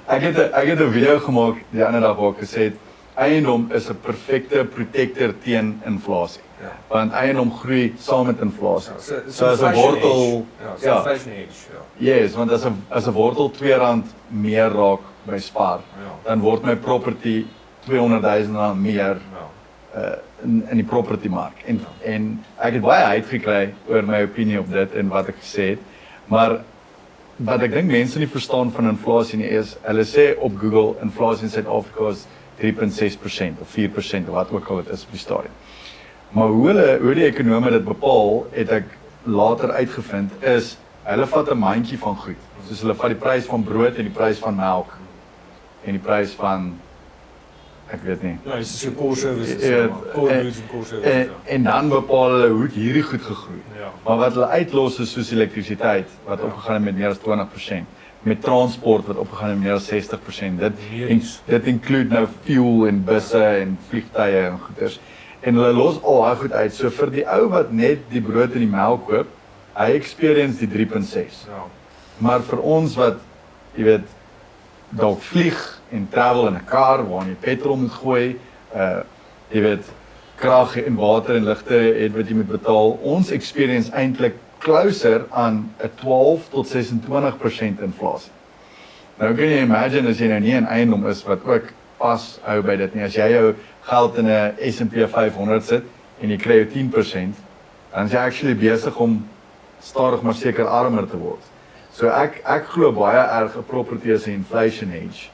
Ek het 'n video gemaak die ander dag waar ek gesê het eiendom is 'n perfekte protector teen inflasie. Ja. Want eiendom groei saam met inflasie. Ja, so as 'n wortel, ja, inflation hedge, Yes, want as 'n wortel R2 meer raak by Spar, dan word my property R200 000 meer in die property mark. En ek het baie uitgekry oor my opinie op dit en wat ek gesê het. Maar wat ek dink mense nie verstaan van inflasie nie is, hulle sê op Google inflasie in Suid-Afrika is 3.6% of 4% of wat ook al dit is op die stadium. Maar hoe die ekonome dit bepaal, het ek later uitgevind, is hulle vat 'n mandjie van goed. Soos hulle vat die prys van brood en die prys van melk en die prys van ek weet nie. Ja, dis 'n core services, core goods en core services. En dan bepaal hulle hoe hierdie goed gegroei. Ja. Maar wat hulle uitlos is soos elektrisiteit wat opgegaan het met meer as 20%, met transport wat opgegaan het met meer as 60%. Dit include nou fuel en busse en vliegtye en goeders. En hulle los al daai goed uit. So vir die ou wat net die brood en die melk koop, hy experience die 3.6. Ja. Maar vir ons wat jy weet dalk vlieg en travel in 'n kar waar jy petrol moet gooi, jy weet krag en water en ligte het wat jy moet betaal. Ons experience eintlik closer aan 'n 12 tot 26% inflasie. Nou kan jy imagine as jy nou nie 'n eiendom is wat ook pas hou by dit nie. As jy jou geld in 'n S&P 500 sit en jy kry jou 10%, dan is jy actually besig om stadig maar seker armer te word. So ek glo baie erg 'n property is 'n inflation hedge,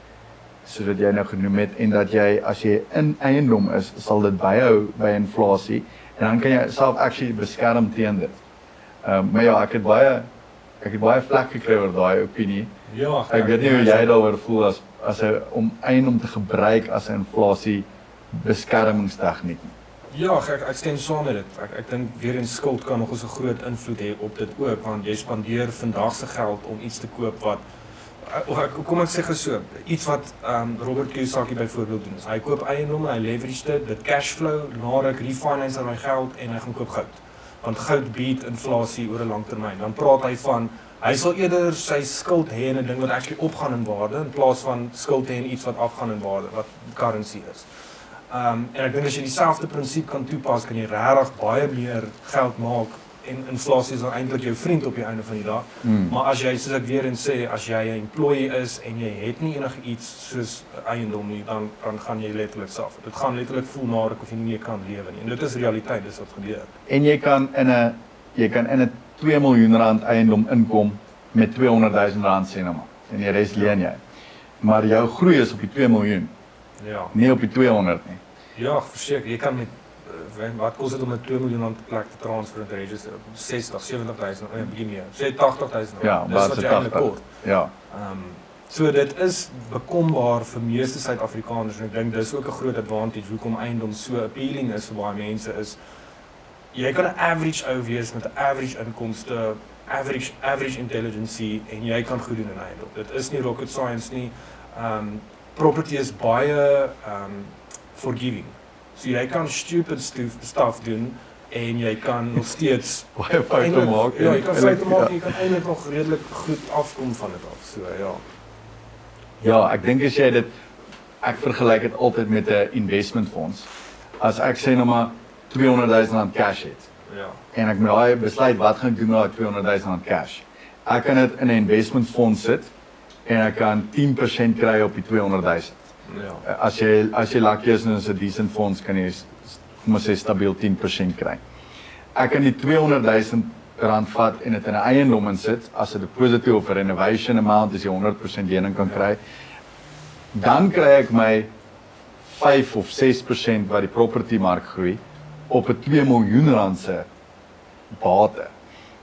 sodat jy nou genoem het, en dat jy as jy in eiendom is, sal dit byhou by inflasie en dan kan jy self actually beskerm teen dit. Maar ja, ek het baie vlek gekry oor daai opinie. Ja, Ek weet nie hoe jy daaroor voel om eiendom te gebruik as 'n inflasie beskermingstegniek. Ja, ek stem saam met dit. Ek dink weer eens skuld kan nog 'n groot invloed hê op dit ook, want jy spandeer vandag se geld om iets te koop wat kom ek sê so, iets wat Robert Kiyosaki byvoorbeeld doen is, hy koop eiendom, hy leverage dit cashflow, nadat refinance aan hy geld en hy gaan koop goud. Want goud beat inflasie oor 'n lang termyn. Dan praat hy van hy sal eerder sy skuld hê in 'n ding wat actually opgaan in waarde in plaas van skuld hê in iets wat afgaan in waarde, wat currency is. En ek dink as jy dieselfde prinsip kan toepas, kan jy regtig baie meer geld maak en inflasie is dan eintlik jou vriend op die einde van die dag. Maar as jy, soos ek weer eens sê, as jy 'n employee is en jy het nie enigiets soos eiendom nie, dan gaan jy letterlik suffer. Dit gaan letterlik voel nadat of jy nie meer kan lewe nie. En dit is realiteit, dis wat gebeur. En jy kan in 'n 2 miljoen rand eiendom inkom met 200 000 rand sê nou maar. En die res leen jy. Maar jou groei is op die 2 miljoen. Ja. Nie op die 200 nie. Ja, verseker, jy kan met wat kos dit om 'n 2 miljoen rand plek te transfer en te register? 60, 70 000, bietjie meer. Sê 80 000 rand. Ja, dis wat jy eintlik 80. kort. Ja. So dit is bekombaar vir meeste Suid-Afrikaners en ek dink dis ook 'n groot advantage hoekom eiendom so appealing is vir baie mense is jy kan 'n average ou wees met 'n average inkomste, average intelligence en jy kan goed doen in eiendom. Dit is nie rocket science nie. Property is baie forgiving. So jy kan stupid stuff doen en jy kan nog steeds Baie foute maak. Ja, jy kan foute maak en jy kan eintlik nog redelik goed afkom van dit af. So ja. Ja, ek dink as jy dit ek vergelyk dit altyd met 'n investment fonds. As ek sê nou maar 200 000 rand cash het. Ja. En ek moet daai besluit wat gaan ek doen met daai 200 000 rand cash. Ek kan dit in 'n investment fonds sit en ek kan 10% kry op die 200 000. Ja. As jy lucky is en is 'n decent fonds kan jy kom ons sê stabiel 10% kry. Ek kan die 200 000 rand vat en dit in 'n eiendom insit as 'n deposito of 'n renovation amount as jy 100% lening kan kry. Dan kry ek my 5 of 6% wat die property mark groei op 'n 2 miljoen rand se bate.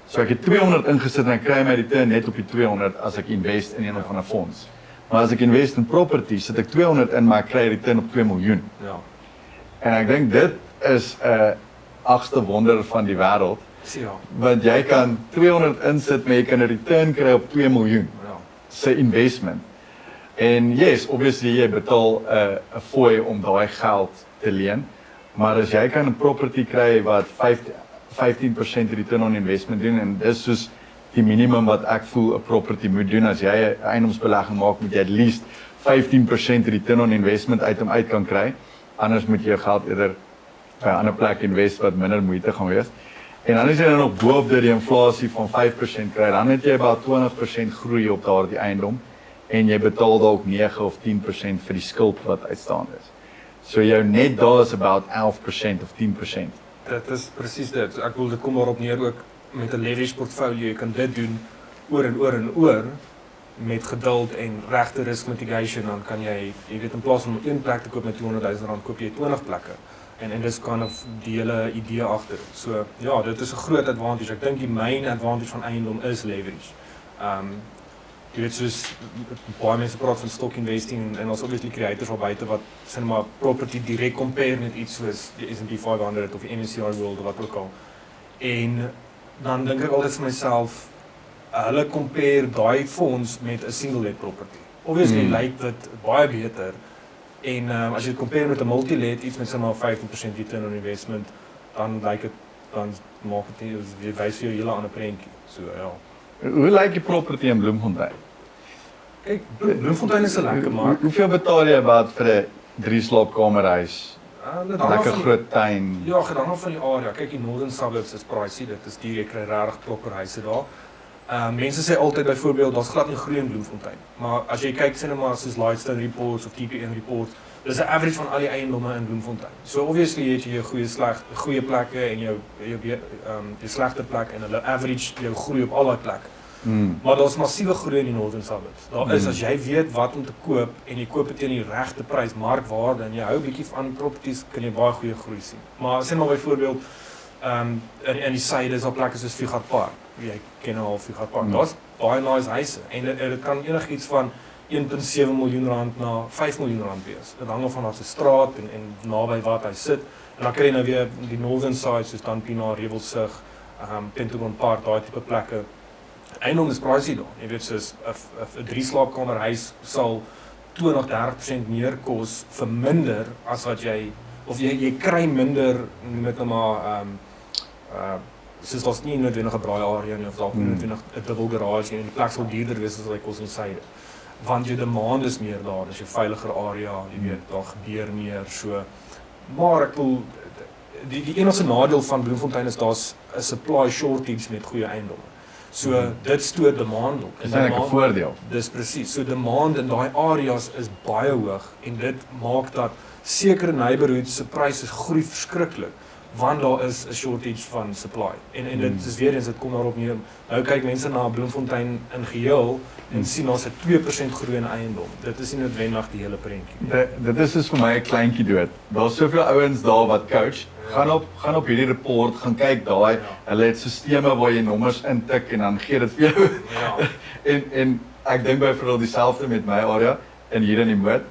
So ek het 200 ingesit en ek kry my return net op die 200 as ek invest in een of ander fonds. Maar as ek invest in property, sit ek 200 in maar ek kry return op 2 miljoen. Ja. En ek dink dit is 'n agste wonder van die wêreld. Ja. Want jy kan 200 insit maar jy kan 'n return kry op 2 miljoen. Ja. Se investment. En yes, obviously jy betaal 'n fooi om daai geld te leen. Maar as jy kan 'n property kry wat 15% return on investment doen en dis soos die minimum wat ek voel 'n property moet doen as jy 'n eiendomsbelegging maak, moet jy at least 15% return on investment uit hom uit kan kry. Anders moet jy jou geld eerder by 'n ander plek invest wat minder moeite gaan wees. En dan as jy dan nog bo-op die inflasie van 5% kry, dan het jy about 20% groei op daardie eiendom en jy betaal dalk 9 of 10% vir die skuld wat uitstaande is. So jou net daar is about 11% of 10%. Dit is presies dit. So ek wil dit kom daarop neer ook met 'n leverage portfolio. Jy kan dit doen oor en oor en oor met geduld en regte risk mitigation, dan kan jy weet in plaas van een plek te koop met 200 000 rand, koop jy 20 plekke. En dis kind of die hele idee agter. So ja, dit is 'n groot advantage. Ek dink die main advantage van eiendom is leverage. Jy weet soos baie mense praat van stock investing en ons obviously creators al buite wat sê maar property direk compare met iets soos die S&P 500 of die MSCI World of wat ook al. En dan dink ek altyd vir myself, hulle compare daai fonds met 'n single let property. Obviously lyk dit baie beter. En as jy dit compare met 'n multi-let, iets met sommer 15% return on investment, dan lyk dit dan maak dit wys vir jou 'n hele ander prentjie. So ja. Hoe lyk die property in Bloemfontein? Kyk, Bloemfontein is 'n lekker mark. Hoeveel betaal jy wat vir 'n 3-slaapkamerhuis? Lekker groot tuin. Ja, gedang af van die area. Kyk, die Northern Suburbs is pricey. Dit is duur, jy kry regtig proper huise daar. Mense sê altyd byvoorbeeld daar's glad nie groei in Bloemfontein. Maar as jy kyk sê net maar soos Lightstone reports of TPN reports, Dis 'n average van al die eiendomme in Bloemfontein. So obviously het jy jou goeie plekke en jou slegte plekke en hulle average jou groei op al daai plekke. Maar daar's massiewe groei in die Northern Suburbs. Daar is, as jy weet wat om te koop en jy koop dit teen die regte prys, markwaarde en jy hou bietjie van properties, kan jy baie goeie groei sien. Maar sien maar byvoorbeeld in die suide is daar plekke soos Fugard Park. Jy ken al Fugard Park. Daar's baie nice huise en dit kan enigiets van 1.7 miljoen rand na 5 miljoen rand wees. Dit hang af van sy straat en naby wat hy sit. En dan kry jy nou weer die Northern Side soos dan Pienaar, Rewelsig, Pentagon Park, daai tipe plekke. Eiendom is pricey daar. Jy weet soos 'n 3-slaapkamer huis sal 20-30% meer kos vir minder as wat jy jy kry minder met nou maar soos daar's nie noodwendig 'n braai area nie of dalk nie noodwendig 'n dubbel garage nie en die plek sal duurder wees as wat hy kos in syde. Want jou demand is meer daar, dis 'n veiliger area, jy weet, daar gebeur meer so. Maar ek wil die enigste nadeel van Bloemfontein is daar's 'n supply shortage met goeie eiendomme. So dit stoot demand op. Dis eintlik 'n voordeel. Dis presies. So demand in daai areas is baie hoog en dit maak dat sekere neighborhoods se pryse groei verskriklik want daar is 'n shortage van supply. En dit is weer eens dit kom daarop neer. Nou kyk mense na Bloemfontein in geheel en sien daar's 'n 2% groei in eiendom. Dit is nie noodwendig die hele prentjie. Dit is soos vir my 'n kleintjie dood. Daar's soveel ouens daar wat coach. Gaan op hierdie report, gaan kyk daai. Hulle het sisteme waar jy nommers intik en dan gee dit vir jou. en ek dink byvoorbeeld dieselfde met my area en hier in die Moed.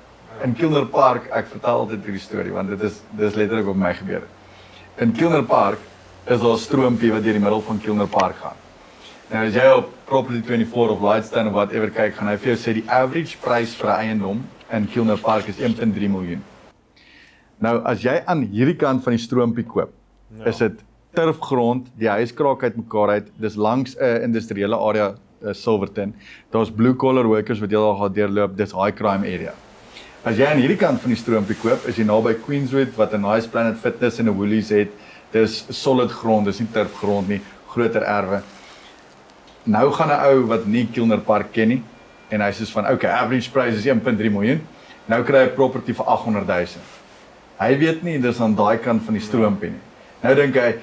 In Kilner Park, ek vertel altyd hierdie storie want dit is letterlik op my gebeur. In Kilner Park is daar 'n stroompie wat deur die middel van Kilner Park gaan. Nou as jy op Property 24 of Lightstone of whatever kyk, gaan hy vir jou sê die average prys vir 'n eiendom in Kilner Park is 1.3 miljoen. Nou as jy aan hierdie kant van die stroompie koop, is dit turfgrond, die huis kraak uitmekaar uit, dis langs 'n industriële area, Silverton. Daar's blue collar workers wat jy daar gaan deurloop, dis high crime area. As jy aan hierdie kant van die stroompie koop, is jy naby Queenswood wat 'n nice Planet Fitness en 'n Woolies het. Dis solid grond, dis nie turfgrond nie, groter erwe. Nou gaan 'n ou wat nie Kilner Park ken nie en hy sê van okay, average price is 1.3 miljoen. Nou kry hy 'n property vir 800,000. Hy weet nie dis aan daai kant van die stroompie nie. Nou dink hy,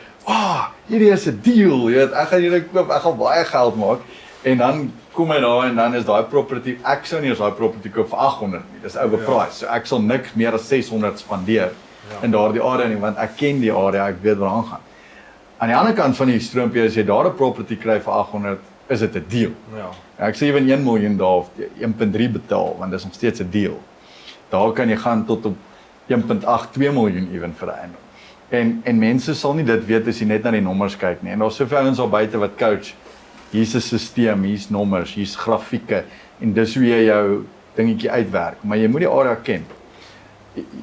hierdie is 'n deal, jy weet, ek gaan hierdie koop, ek gaan baie geld maak. En dan kom hy daar en dan is daai property, ek sou nie as daai property koop vir 800 nie. Dis overpriced. So ek sal niks meer as 600 spandeer in daardie area nie want ek ken die area, ek weet waar aan gaan. Aan die ander kant van die stroompie as jy daar 'n property kry vir 800, is dit 'n deal. Ek sê ewen 1 miljoen daar of 1.3 betaal want dis nog steeds 'n deal. Daar kan jy gaan tot op 1.8, 2 miljoen ewen vir 'n eiendom. En mense sal nie dit weet as jy net na die nommers kyk nie. En daar's soveel ouens al buite wat coach. Hier's 'n stelsel, hier's nommers, hier's grafieke en dis hoe jy jou dingetjie uitwerk, maar jy moet die area ken.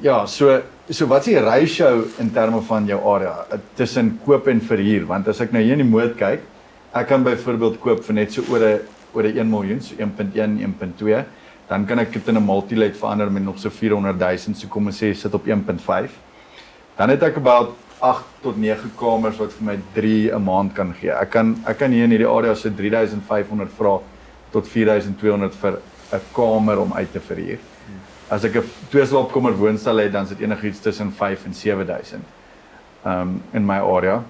Ja, so wat is die ratio in terme van jou area tussen koop en verhuur? Want as ek nou hier in die Moed kyk, ek kan byvoorbeeld koop vir net so oor 'n 1 miljoen, so 1.1, 1.2, dan kan ek dit in 'n multi-let verander met nog so 400,000, so kom ons sê sit op 1.5. Dan het ek about 8 tot 9 kamers wat vir my 3 'n maand kan gee. Ek kan hier in hierdie area so 3,500 vra tot 4,200 vir 'n kamer om uit te verhuur. As ek 'n 2-slaapkamer woonstel het, dan is dit enigiets tussen 5 en 7,000 in my area.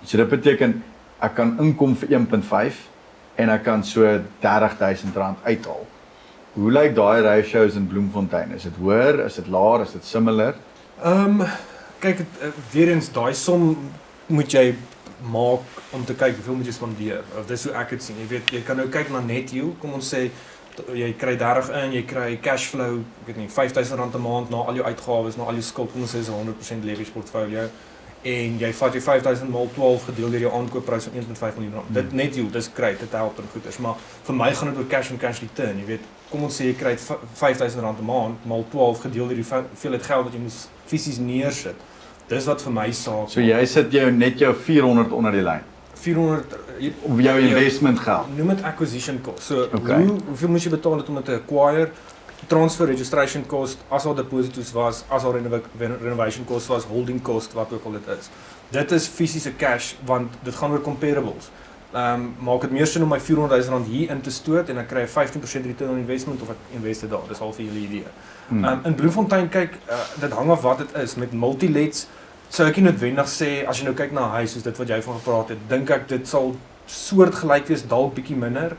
So dit beteken ek kan inkom vir 1.5 en ek kan so R30,000 uithaal. Hoe lyk daai ratios in Bloemfontein? Is dit hoër, is dit laer, is dit similar? Kyk, weer eens daai som moet jy maak om te kyk hoeveel moet jy spandeer. Of dis hoe ek dit sien. Jy weet, jy kan nou kyk na net yield. Kom ons sê jy kry 30 in, jy kry cash flow, ek weet nie, R5,000 'n maand na al jou uitgawes, na al jou skuld, kom ons sê is 'n 100% leverage portfolio. En jy vat jy 5,000 maal 12 gedeel deur jou aankoopprys van 1.5 miljoen rand. Dit net yield, dis great, dit help en goeders, maar vir my gaan dit oor cash on cash return, jy weet. Kom ons sê jy kry R5,000 'n maand maal 12 gedeel deur die hoeveelheid geld wat jy moet fisies neersit. Dis wat vir my saak. So jy sit net jou 400 onder die lyn. 400 op jou investment geld. Noem dit acquisition cost. So hoeveel moet jy betaal om dit te acquire? Transfer, registration cost, as al deposito's was, as al renovation cost was, holding cost, wat ook al dit is. Dit is fisiese cash want dit gaan oor comparables. maak dit meer sin om my R400,000 hier in te stoot en ek kry 'n 15% return on investment of ek investe daar. Dis al vir julle idee. In Bloemfontein kyk, dit hang af wat dit is. Met multilets sou ek nie noodwendig sê as jy nou kyk na 'n huis soos dit wat jy van gepraat het, dink ek dit sal soortgelyk wees, dalk bietjie minder.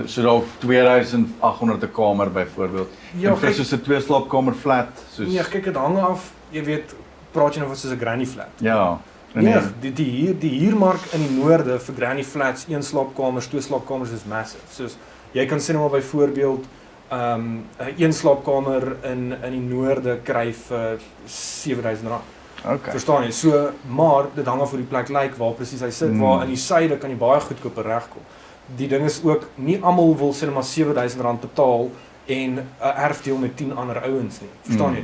So dalk 2800 'n kamer byvoorbeeld. Ja, en vir soos 'n 2-slaapkamer flat, soos nee, kyk dit hang af, jy weet, praat jy nou van soos 'n granny flat. ja. Nee, die huurmark in die noorde vir granny flats, 1 slaapkamers, 2 slaapkamers is massive. Soos jy kan sê nou maar byvoorbeeld 'n 1 slaapkamer in die noorde kry vir R7,000. Okay. Verstaan jy? So, maar dit hang af hoe die plek lyk, waar presies hy sit, waar in die suide kan jy baie goedkoper regkom. Die ding is ook, nie almal wil sê maar R7,000 betaal en 'n erfdeel met 10 ander ouens nie. Verstaan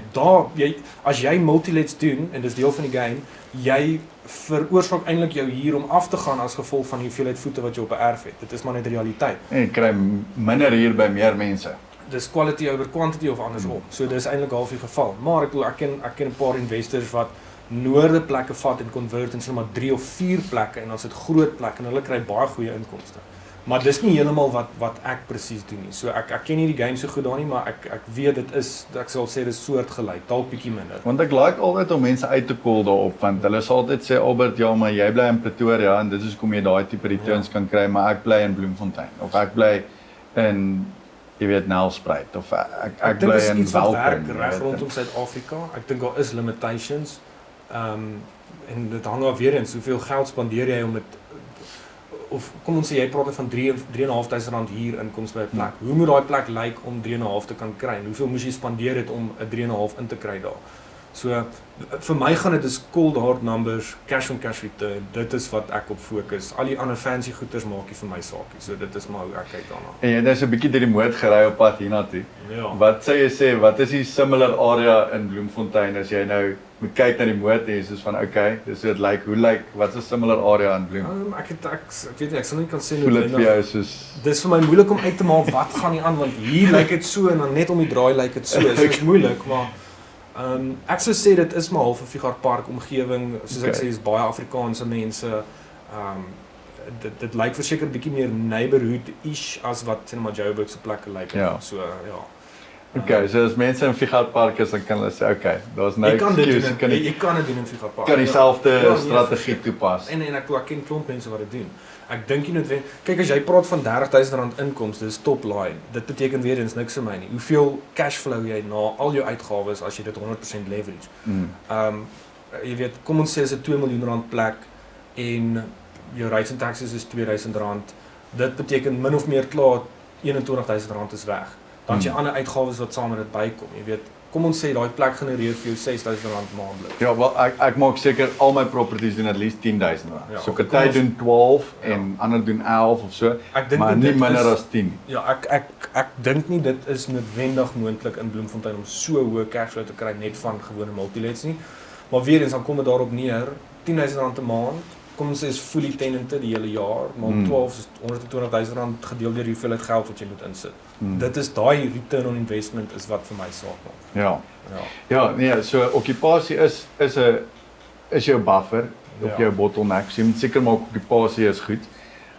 jy? As jy multilets doen en dis deel van die game, jy veroorsaak eintlik jou huur om af te gaan as gevolg van die hoeveelheid voete wat jy op 'n erf het. Dit is maar net realiteit. En jy kry minder huur by meer mense. Dis quality over quantity of andersom. So dis eintlik half die geval. Maar ek ken 'n paar investors wat noorde plekke vat en convert en sê maar 3 of 4 plekke en dan is dit groot plekke en hulle kry baie goeie inkomste. Maar dis nie heeltemal wat ek presies doen nie. So ek ken nie die game so goed daar nie, maar ek weet dit is, ek sal sê dis soortgelyk, dalk bietjie minder. Want ek like altyd om mense uit te call daarop, want hulle sal altyd sê, Albert, ja, maar jy bly in Pretoria en dit is hoekom jy daai tipe returns kan kry, maar ek bly in Bloemfontein of ek bly in jy weet Nelspruit of ek bly in iets wat werk Welkom. reg rondom Suid-Afrika. Ek dink daar is limitations. En dit hang af weer eens, hoeveel geld spandeer jy om dit, of kom ons sê jy praat van R3,500 hier inkomste by 'n plek. Hoe moet daai plek lyk om 3,5 te kan kry? En hoeveel moes jy spandeer het om 'n 3,5 in te kry daar? So vir my gaan dit is cold hard numbers, cash on cash return. Dit is wat ek op fokus. Al die ander fancy goeders maak nie vir my saakie. So dit is maar hoe ek kyk daarna. En jy het nou so 'n bietjie deur die moed gery op pad hiernatoe. Ja. Wat sê jy sê, wat is die similar area in Bloemfontein as jy nou moet kyk na die moed en soos van okay, dis hoe dit lyk, hoe lyk, wat is 'n similar area in Bloem? Ek weet nie, ek sal nie kan sê Voel dit vir jou soos dis vir my moeilik om uit te maak wat gaan nie aan, want hier lyk dit so en dan net om die draai lyk dit so. So dit is moeilik, maar ek sou sê dit is maar half 'n Figart Park omgewing, soos ek sê is baie Afrikaanse mense. Dit lyk verseker 'n bietjie meer neighborhood-ish as wat sê maar Joburg se plekke lyk. Ja. So ja. Okay, so as mense in Figart Park is, dan kan hulle sê okay, daar's nou jy kan dit excuse, doen, jy kan dit doen in Figart Park. kan dieselfde Ja, strategie toepas. En ek ken klomp mense wat dit doen. Ek dink nie noodwendig. Kyk, as jy praat van R30,000 inkomste, dis top line. Dit beteken weer eens niks vir my nie. Hoeveel cash flow jy na al jou uitgawes as jy dit 100% leverage. Jy weet, kom ons sê is 'n R2 miljoen plek en jou rates and taxes is R2,000. Dit beteken min of meer klaar R21,000 is weg. Dan het jy ander uitgawes wat saam met dit bykom. Jy weet, kom ons sê daai plek genereer vir jou R6,000 maandeliks. Ja, wel ek maak seker al my properties doen at least R10,000. Ja, So party doen 12 en ander doen 11 of so, Ek dink maar nie minder as 10. Ja, ek dink nie dit is noodwendig moontlik in Bloemfontein om so hoë cashflow te kry net van gewone multilets nie. Maar weer eens dan kom dit daarop neer, R10,000 'n maand. Kom ons sê is fully tenanted die hele jaar, maar 12 is R120,000 gedeel deur die hoeveelheid geld wat jy moet insit. Dit is daai return on investment is wat vir my saak maak. Ja. Ja. Ja, nee, so okkupasie is jou buffer of jou bottleneck. So jy moet seker maak okkupasie is goed.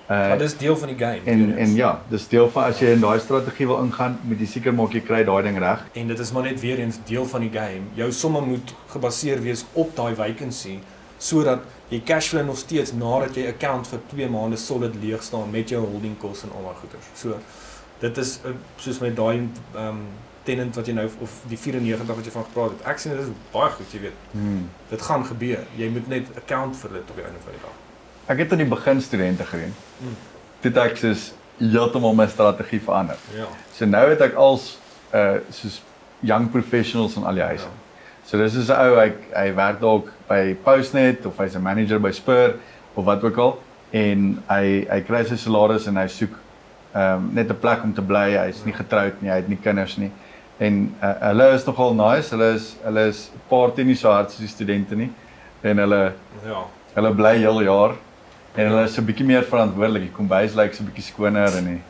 Maar dis deel van die game. En ja, dis deel van as jy in daai strategie wil ingaan, moet jy seker maak jy kry daai ding reg. En dit is maar net weer eens deel van die game. Jou somme moet gebaseer wees op daai vacancy sodat jy cashflow nog steeds nadat jy account vir 2 maande solid leeg staan met jou holding costs en al daai goeders. So dit is soos met daai tenant wat jy nou of die 94 wat jy van gepraat het. Ek sien dit is baie goed, jy weet. Dit gaan gebeur. Jy moet net account vir dit op die einde van die dag. Ek het aan die begin studente gedoen. Dit ek soos heeltemal my strategie verander. Ja. So nou het ek als soos young professionals in al die huise. So dis is 'n ou, hy werk dalk by Postnet of hy's 'n manager by Spur of wat ook al en hy kry sy salaris en hy soek net 'n plek om te bly. Hy's nie getroud nie, hy het nie kinders nie. En hulle is nogal nice. Hulle is party nie so hard soos die studente nie. En hulle bly heel jaar en hulle is 'n bietjie meer verantwoordelik. Die kombuis lyk so 'n bietjie skoner en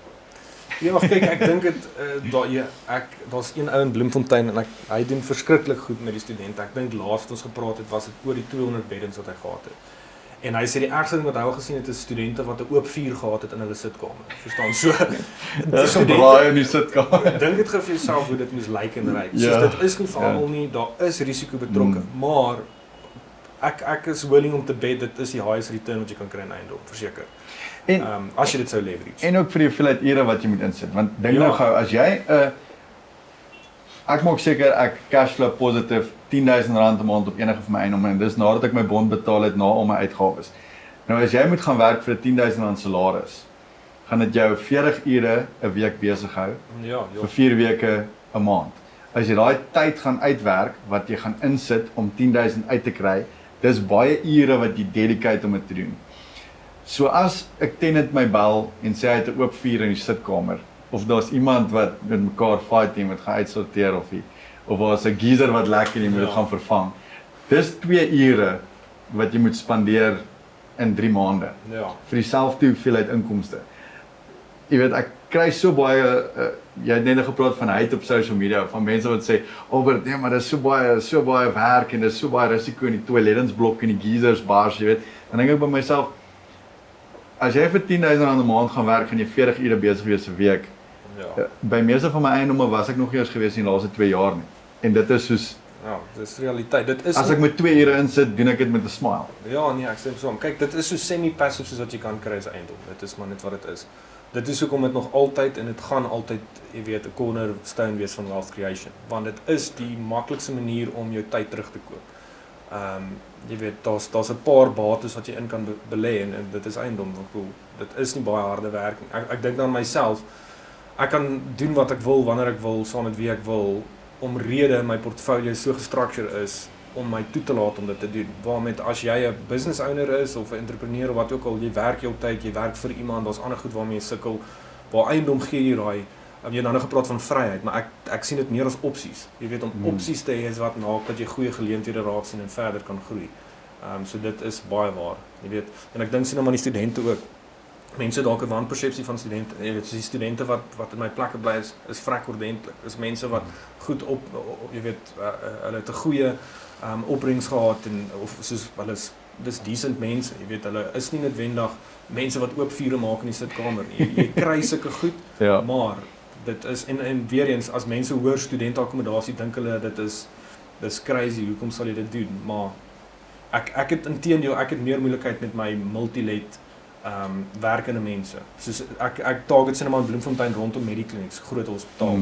Ja, kyk, ek dink dit daar's een ou in Bloemfontein en hy doen verskriklik goed met die studente. Ek dink laas wat ons gepraat het was dit oor die 200 beddens wat hy gehad het. En hy sê die ergste ding wat hy al gesien het is studente wat 'n oop vuur gehad het in hulle sitkamer. Verstaan? So Dis 'n braai in die sitkamer. Dink dit gou vir jouself hoe dit moes lyk en ryk. Ja. So dit is nie veral nie, daar is risiko betrokke, maar ek is willing om te bet dit is die highest return wat jy kan kry in eiendom, verseker. En As jy dit sou leverage. en ook vir die hoeveelheid ure wat jy moet insit, want dink nou gou as jy ek maak seker ek cashflow positief R10,000 'n maand op enige van my eiendom en dis nadat ek my bond betaal het na al my uitgawes. Nou as jy moet gaan werk vir 'n R10,000 salaris, gaan dit jou 40 ure 'n week besig hou Ja, vir 4 weke 'n maand. As jy daai tyd gaan uitwerk wat jy gaan insit om 10,000 uit te kry, dis baie ure wat jy dedicate om dit te doen. So as ek tenant my bel en sê hy het 'n oop vuur in die sitkamer of daar's iemand wat met mekaar fight en moet gaan uitsorteer of daar's 'n geyser wat lek en jy moet dit gaan vervang. Dis 2 ure wat jy moet spandeer in 3 maande. Ja. Vir dieselfde hoeveelheid inkomste. Jy weet ek kry so baie jy het net gepraat van hate op social media van mense wat sê, "Albert, nee, maar dis so baie werk en dis so baie risiko in die toiletinsblok en die geysers bars, jy weet." Dan dink ek by myself, as jy vir R10,000 'n maand gaan werk, gaan jy 40 ure besig wees 'n week. Ja. By meeste van my eiendomme was ek nog nie eens gewees in die laaste 2 jaar nie. En dit is soos Ja, dis realiteit. Dit is as ek met 2 ure insit, doen ek dit met 'n smile. Ja, nee, ek stem saam. Kyk, dit is so semi-passive soos wat jy kan kry as eiendom. Dit is maar net wat dit is. Dit is hoekom dit nog altyd en dit gaan altyd, jy weet, 'n cornerstone wees van wealth creation, want dit is die maklikste manier om jou tyd terug te koop. Jy weet, daar's 'n paar bates wat jy in kan belê en dit is eiendom. Ek bedoel, dit is nie baie harde werk nie. Ek dink aan myself. Ek kan doen wat ek wil wanneer ek wil, saam met wie ek wil, omrede my portfolio so gestructure is om my toe te laat om dit te doen. Waarmee as jy 'n business owner is of 'n entrepreneur of wat ook al, jy werk jou tyd, jy werk vir iemand, daar's ander goed waarmee jy sukkel. Waar eiendom gee jy daai, jy het nou gepraat van vryheid, maar ek sien dit meer as opsies. Jy weet, om opsies te hê is wat maak dat jy goeie geleenthede raak sien en verder kan groei. So dit is baie waar, jy weet. En ek dink sien nou maar die studente ook. Mense dalk 'n wanpersepsie van studente. Jy weet, soos die studente wat in my plekke bly is vrek ordentlik. Is mense wat goed jy weet, hulle het 'n goeie opbrengs gehad en of soos hulle dis decent mense, jy weet, hulle is nie noodwendig mense wat oop vure maak in die sitkamer nie. Jy kry sulke goed, Ja. maar dit is en weer eens as mense hoor studenteakkommodasie dink hulle dis crazy, hoekom sal jy dit doen? Maar ek het inteendeel, ek het meer moeilikheid met my multi-let werkende mense. Soos ek target cinema in Bloemfontein rondom Mediclinics, groot hospitaal.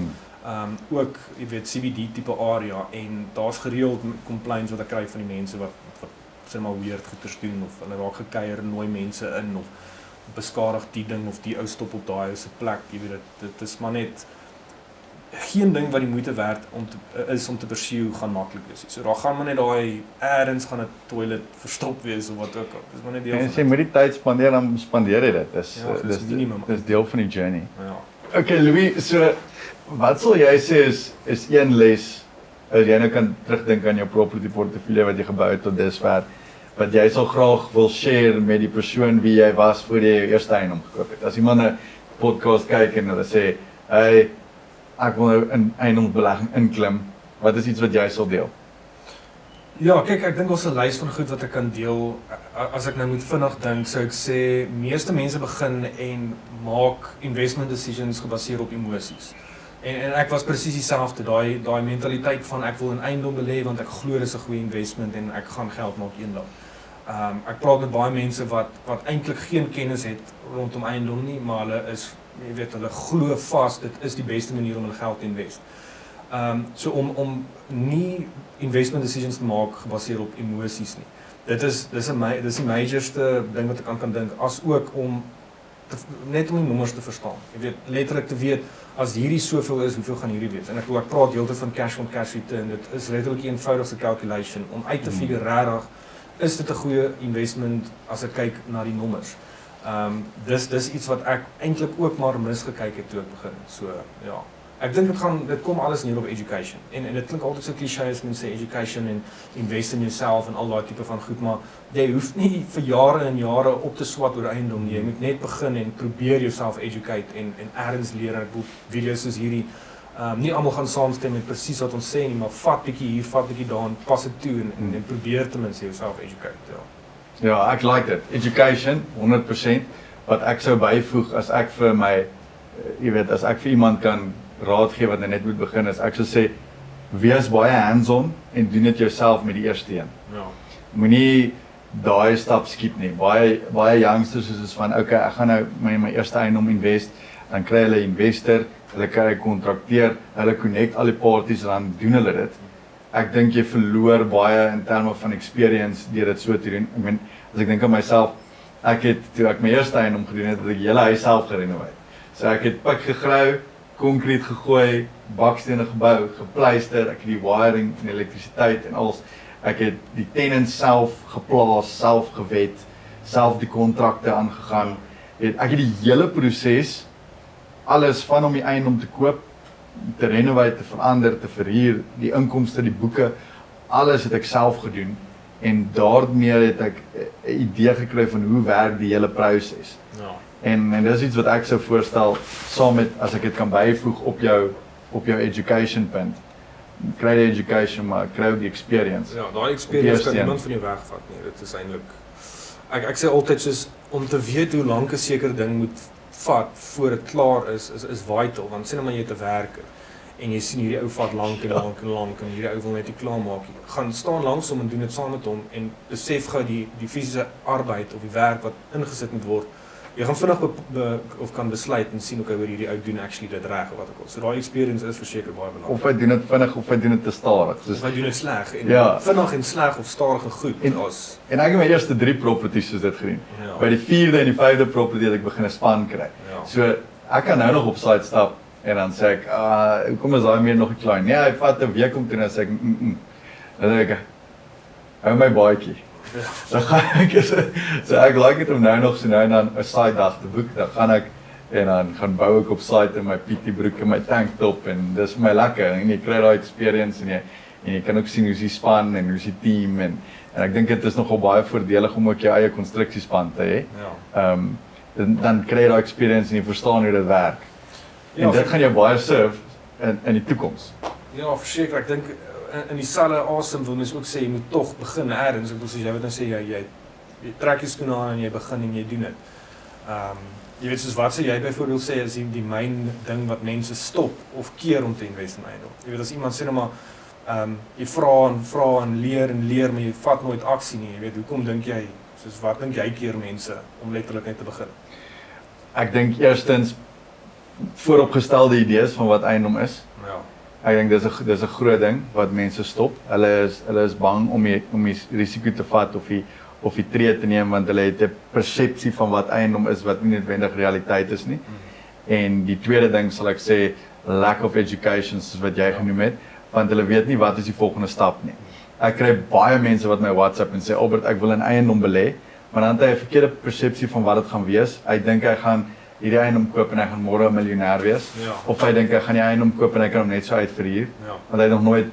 Ook, jy weet, CBD tipe area en daar's gereeld complaints wat ek kry van die mense wat sê maar weird goeters doen of hulle raak gekeier en nooi mense in of beskadig die ding of die ou stop op daai se plek, jy weet dit is maar net geen ding wat die moeite werd is om te pursue gaan maklik wees. So daar gaan maar net daai eers gaan 'n toilet verstop wees of wat ook al. Dis maar net deel En van as jy met die tyd spandeer, dan spandeer jy dit. dis minimum. Dis deel van die journey. Ja. Okay, Louis, so wat sal jy sê is een les as jy nou kan terugdink aan jou property portfolio wat jy gebou het tot dusver, wat jy sal graag wil share met die persoon wie jy was voor jy jou eerste eiendom gekoop het. As iemand 'n podcast kyk en hulle sê, "Hey, ek wil nou in eiendomsbelegging inklim," wat is iets wat jy sal deel? Ja, kyk, ek dink ons 'n lys van goed wat ek kan deel. As ek nou moet vinnig dink, sou ek sê meeste mense begin en maak investment decisions gebaseer op emosies. En ek was presies dieselfde, daai mentaliteit van ek wil in eiendom belê want ek glo dis 'n goeie investment en ek gaan geld maak eendag. Ek praat met baie mense wat eintlik geen kennis het rondom eiendom nie, maar hulle is, jy weet, hulle glo vas dit is die beste manier om hulle geld te invest. So om nie investment decisions te maak gebaseer op emosies nie. Dis die majorste ding wat ek kan dink, as ook om net om die nommers te verstaan. Jy weet, letterlik te weet as hierdie soveel is, hoeveel gaan hierdie wees? En ek praat heeltyd van cash on cash return. Dit is letterlik 'n eenvoudigste calculation om uit te figure regtig is dit 'n goeie investment as ek kyk na die nommers. Dis iets wat ek eintlik ook maar misgekyk het toe ek begin. So ja. Ek dink dit kom alles neer op education. En dit klink altyd so cliché as mense sê education en invest in yourself en al daai tipe van goed, maar jy hoef nie vir jare en jare op te swat oor eiendom nie. Jy moet net begin en probeer jouself educate en eers leer. Ek bedoel video's soos hierdie nie almal gaan saamstem met presies wat ons sê nie, maar vat bietjie hier, vat bietjie daar, pas dit toe en probeer ten minste jouself educate. Ja. Ja, ek like dit. Education 100%. Wat ek sou byvoeg as ek vir my jy weet, as ek vir iemand kan raad gee wat net moet begin is, ek sou sê wees baie hands-on en doen dit jouself met die eerste een. Ja. Moenie daai stap skiep nie. Baie youngsters is van okay, ek gaan nou my eerste eiendom invest, dan kry hulle 'n investor, hulle kry 'n kontrakteur, hulle connect al die parties en dan doen hulle dit. Ek dink jy verloor baie in terme van experience deur dit so te doen. Ek meen, as ek dink aan myself, ek het toe ek my eerste eiendom gedoen het, ek die hele huis self gerenoveer. So ek het pik gegrou, konkreet gegooi, bakstene gebou, gepleister, ek het die wiring en elektrisiteit en alles. Ek het die tenants self geplaas, self gewet, self die kontrakte aangegaan. Ek het die hele proses, alles van om die eiendom te koop, te renoveer, te verander, te verhuur, die inkomste, die boeke, alles het ek self gedoen. En daarmee het ek 'n idee gekry van hoe werk die hele proses. Ja. En dis iets wat ek sou voorstel saam met as ek dit kan byvoeg op jou education punt. Kry die education maar kry die experience. Ja, daai experience kan niemand van jou wegvat nie. Dit is eintlik ek sê altyd soos om te weet hoe lank 'n sekere ding moet vat voor dit klaar is vital. Want sê nou maar jy het 'n werker en jy sien hierdie ou vat lank en hierdie ou wil net nie klaar maak nie. Gaan staan langs hom en doen dit saam met hom en besef gou die fisiese arbeid of die werk wat ingesit moet word. Jy gaan vinnig of kan besluit en sien hoe hierdie ou doen actually dit reg of wat ook al. So daai experience is verseker baie belangrik. Of hy doen dit vinnig of hy doen dit te stadig. Of hy doen dit sleg en ja. Vinnig en sleg of stadig en goed. En ek het my eerste 3 properties soos dit gedoen. Ja. By die 4de en die 5de property het ek begin 'n span kry. Ja. So ek kan nou nog op site stap en dan sê ek, hoekom is daai meer nog nie klaar? Nee, hy vat 'n week om te doen en sê ek, Dan sê ek, hou my baadjie. Ja. Dan gaan ek so ek like dit om nou nog so nou en dan 'n side dag te boek. Dan gaan ek en dan gaan bou ek op site in my PT broek en my tank top en dis vir my lekker en jy kry daai experience en jy kan ook sien hoe die span en hoe die team en ek dink dit is nogal baie voordelig om ook jou eie konstruksiespan te hê. Ja. Dan kry jy daai experience en jy verstaan hoe dit werk. Ja, en dit gaan jou baie serve in die toekoms. Ja, verseker, ek dink in dieselfde asem wil mens ook sê jy moet tog begin eers. Ek wil soos jy wat nou sê jy trek jou skoene aan en jy begin en jy doen dit. Jy weet soos wat sê jy byvoorbeeld sê as die myn ding wat mense stop of keer om te invest in eiendom. Jy weet as iemand sê nou maar jy vra en leer maar jy vat nooit aksie nie. Jy weet hoekom dink jy soos wat dink jy keer mense om letterlik net te begin? Ek dink eerstens vooropgestelde idees van wat eiendom is. Ja. Ek dink dis 'n groot ding wat mense stop. Hulle is bang om die risiko te vat of die tree te neem want hulle het 'n persepsie van wat eiendom is wat nie noodwendig realiteit is nie. En die tweede ding sal ek sê lack of education soos wat jy genoem het, want hulle weet nie wat is die volgende stap nie. Ek kry baie mense wat my WhatsApp en sê Albert, ek wil in eiendom belê, maar dan het hy 'n verkeerde persepsie van wat dit gaan wees. Hy dink hy gaan hierdie eiendom koop en hy gaan môre 'n miljonair wees. Ja. Of hy dink hy gaan die eiendom koop en hy kan hom net so uitverhuur. Ja. Want hy het nog nooit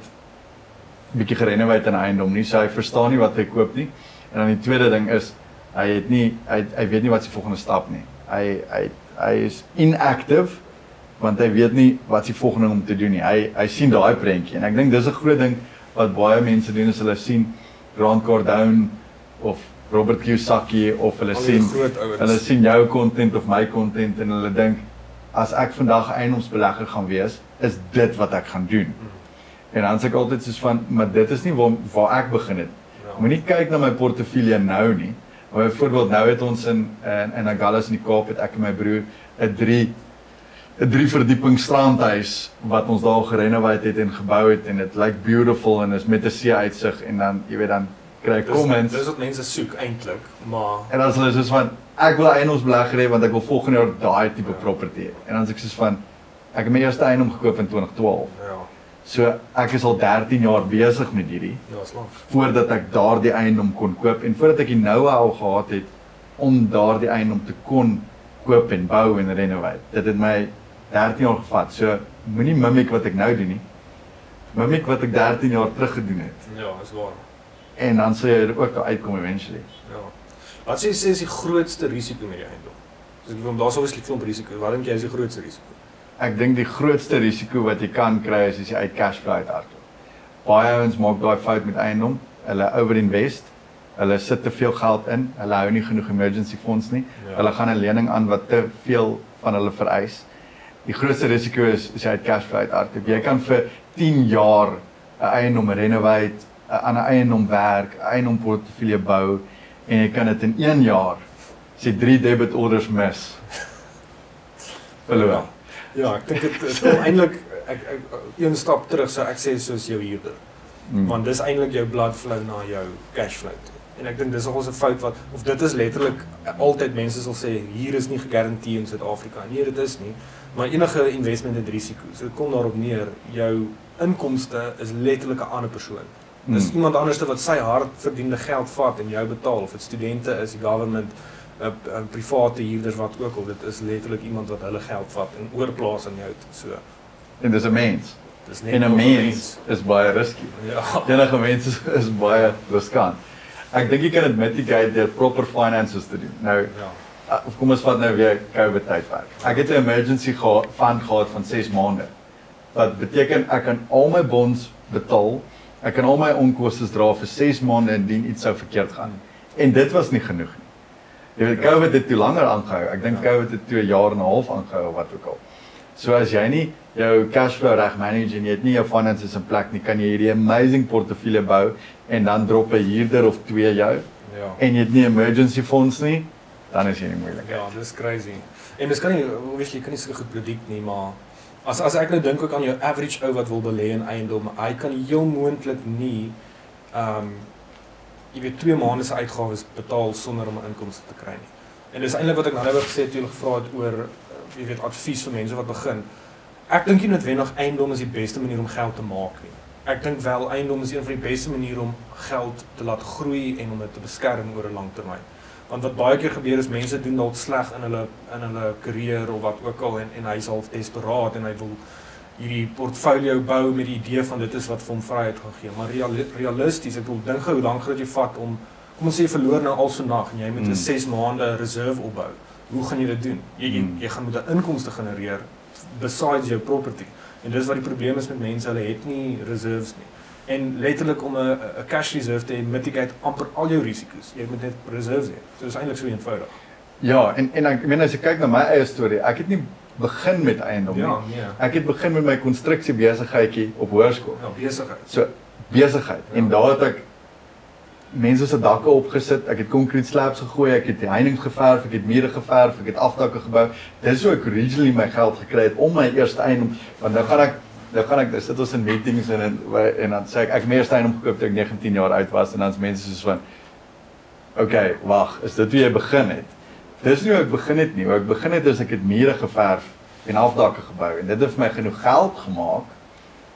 bietjie gerenoveer in 'n eiendom nie, so hy verstaan nie wat hy koop nie. En dan die tweede ding is hy weet nie wat die volgende stap nie. Hy is inactive want hy weet nie wat die volgende om te doen nie. Hy sien daai prentjie en ek dink dis 'n groot ding wat baie mense doen as hulle sien Grant Cardone of Robert Kiyosaki of hulle sien jou content of my content en hulle dink as ek vandag 'n eiendomsbelegger gaan wees, is dit wat ek gaan doen. En dan sê ek altyd soos van, maar dit is nie waar ek begin het. Ja. Moenie kyk na my portefeulje nou nie. Maar byvoorbeeld nou het ons in Agulhas in die Kaap het ek en my broer 'n 3 verdieping strandhuis wat ons daar gerenoveer het en gebou het en dit lyk beautiful en is met 'n see uitsig en dan jy weet dan kry ek comments. Dis wat mense soek eintlik, maar en dan is hulle soos van ek wil 'n eiendomsbelegger hê want ek wil volgende jaar daai tipe property hê. En dan is ek soos van ek het my eerste eiendom gekoop in 2012. ja. So ek is al 13 jaar besig met hierdie Ja, is lank. voordat ek daardie eiendom kon koop en voordat ek die know-how gehad het om daardie eiendom te kon koop en bou en renoveer. Dit het my 13 jaar gevat. So moenie mimiek wat ek nou doen nie. Mimiek wat ek 13 jaar terug gedoen het. Ja, is waar. En dan sal jy er ook uitkom eventually. Ja. Wat sê is die grootste risiko met die eiendom? Dus ek wil daar's obviously klomp risiko. Wat dink jy is die grootste risiko? Ek dink die grootste risiko wat jy kan kry is as jy uit cashflow uithardloop. Baie ouens maak daai fout met eiendom. Hulle overinvest. Hulle sit te veel geld in, hulle hou nie genoeg emergency fonds nie. Ja. Hulle gaan 'n lening aan wat te veel van hulle vereis. Die grootste risiko is jy het cashflow uithardloop. Jy kan vir 10 jaar 'n eiendom renovate, 'n ander eiendom werk, 'n eiendom portefeulje bou en jy kan dit in 1 jaar as jy 3 debit orders mis. Verloor. Ja, ek dink dit kom eintlik ek een stap terug sou ek sê soos jou huurder. Want dis eintlik jou blood flow na jou cash flow toe. En ek dink dis nogals 'n fout wat of dit is letterlik altyd mense sal sê hier is nie gegarandeer in Suid-Afrika. Nee, dit is nie. Maar enige investment het risiko's. Dit kom daarop neer jou inkomste is letterlik 'n ander persoon. Dis iemand anderste wat sy hard verdiende geld vat en jou betaal of dit studente is, die government, private huurders wat ook al, dit is letterlik iemand wat hulle geld vat en oorplaas aan jou toe. So. En dis 'n mens. Dis En 'n mens is baie risky. Ja. Enige mens is baie riskant. Ek dink jy kan dit mitigate deur proper finances te doen. Nou, kom ons vat nou weer COVID tydperk. Ek het 'n emergency fund gehad van 6 maande. Wat beteken ek kan al my bonds betaal, ek kan al my onkoste dra vir 6 maande indien iets sou verkeerd gaan. En dit was nie genoeg nie. Jy weet, COVID het toe langer aangehou. Ek dink COVID het 2 jaar en 'n half aangehou wat ook al. So as jy nie jou cashflow reg manage en jy het nie jou finances in plek nie, kan jy hierdie amazing portefeulje bou en dan drop 'n huurder of 2 jou. Ja. En jy het nie emergency fonds nie, dan is jy nie moeilik. Ja, dis crazy. En dis kan nie, obviously, kan nie so goed predict nie, maar as ek nou dink ook aan jou average ou wat wil belê in eiendom, hy kan heel moontlik nie jy weet 2 maande se uitgawes betaal sonder om 'n inkomste te kry nie. En dis eintlik wat ek nou gesê het toe jy gevra het oor jy weet advies vir mense wat begin. Ek dink nie noodwendig eiendom is die beste manier om geld te maak nie. Ek dink wel eiendom is een van die beste maniere om geld te laat groei en om dit te beskerm oor 'n lang termyn. Want wat baie keer gebeur is mense doen dalk sleg in hulle karier of wat ook al en hy is half desperaat en hy wil hierdie portfolio bou met die idee van dit is wat vir hom vryheid gaan gee. Maar realisties, ek bedoel dink hoe lank gaan jy vat om kom ons sê verloor nou al so nag en jy moet 'n 6 maande reserve opbou. Hoe gaan jy dit doen? Jy gaan moet 'n inkomste genereer besides jou property. En dis wat die probleem is met mense, hulle het nie reserves nie. En letterlik om 'n cash reserve te mitigate amper al jou risiko's. Jy moet net reserves hê. So dis eintlik so eenvoudig. Ja, en ek meen as jy kyk na my eie storie, ek het nie begin met eiendom nie. Ja, nee. Ek het begin met my konstruksiebesigheidjie op hoërskool. Ja, besigheid. So besigheid. Ja. En daar het ek mense se dakke opgesit, ek het concrete slabs gegooi, ek het die heining geverf, ek het mure geverf, ek het afdakke gebou. Dis hoe ek originally my geld gekry het om my eerste eiendom, want nou gaan ek sit ons in meetings en dan sê ek my eerste eiendom gekoop toe ek 19 jaar oud was en dan is mense soos van okay, wag, is dit hoe jy begin het? Dis nie hoe ek begin het nie. Hoe ek begin het is ek het mure geverf en afdakke gebou en dit het vir my genoeg geld gemaak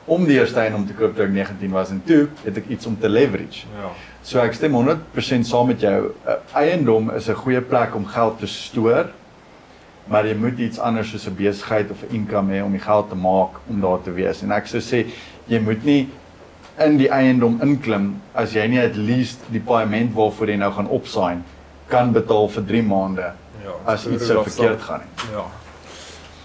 om die eerste eiendom te koop toe ek 19 was en toe het ek iets om te leverage. Ja. So ek stem 100% saam met jou. Eiendom is 'n goeie plek om geld te stoor, maar jy moet iets anders soos 'n besigheid of 'n income hê om die geld te maak om daar te wees. En ek sou sê jy moet nie in die eiendom inklim as jy nie at least die paaiement waarvoor jy nou gaan opsign kan betaal vir 3 maande as iets so verkeerd gaan nie. Ja.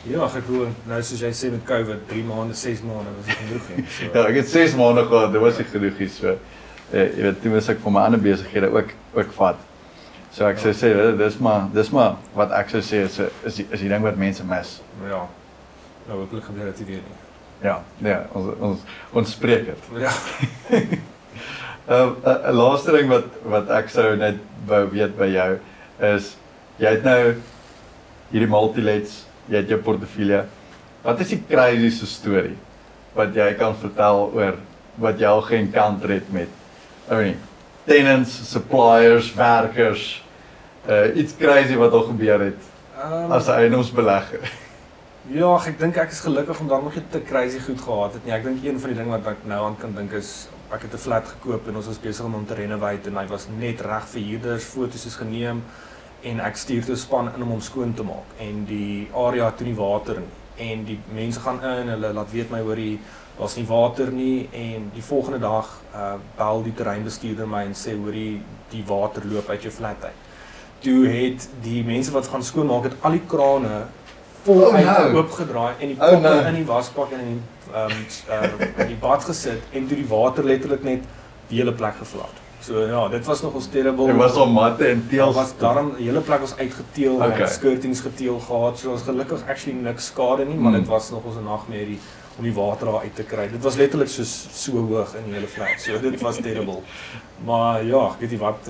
Ja, ek bedoel, nou soos jy sê met COVID, 3 maande, 6 maande was dit genoeg nie. So. Ja, ek het 6 maande gehad, dit was nie genoeg nie. So, jy weet, toe moes ek vir my ander besighede ook vat. So ek sou sê, dis maar wat ek sou sê is die ding wat mense mis. Ja. Nou, hopelik gebeur dit nie weer nie. Ja, ons spreek dit. Ja. 'n laaste ding wat ek sou net wou weet by jou is jy het nou hierdie multilets, jy het jou portefeulje. Wat is die crazieste storie wat jy kan vertel oor wat jy al geencounter het met tenants, suppliers, werkers, iets crazy wat al gebeur het as 'n eiendomsbelegger? Ja, ek dink ek is gelukkig om dan nog nie te crazy goed gehad het nie. Ek dink een van die dinge wat ek nou aan kan dink is ek het 'n flat gekoop en ons was besig om hom te renovate en hy was net reg vir huurders, foto's is geneem en ek stuur toe 'n span in om hom skoon te maak en die area het toe nie water nie en die mense gaan in, hulle laat weet my hoorie daar's nie water nie en die volgende dag bel die terreinbestuurder my en sê hoorie die water loop uit jou flat uit. Toe het die mense wat gaan skoonmaak het al die krane voluit oopgedraai en die poppe in die wasbak en in die bad gesit en toe die water letterlik net die hele plek gevul het. So ja, dit was nogals terrible. Dit was al matte en Daar teels. was daarom die hele plek was uitgeteel, Okay. met skirtings geteel gehad. So ons gelukkig actually niks skade nie, maar dit was nogals 'n nagmerrie om die water daar uit te kry. Dit was letterlik so hoog in die hele flat. So dit was terrible. Maar ja, ek weet nie wat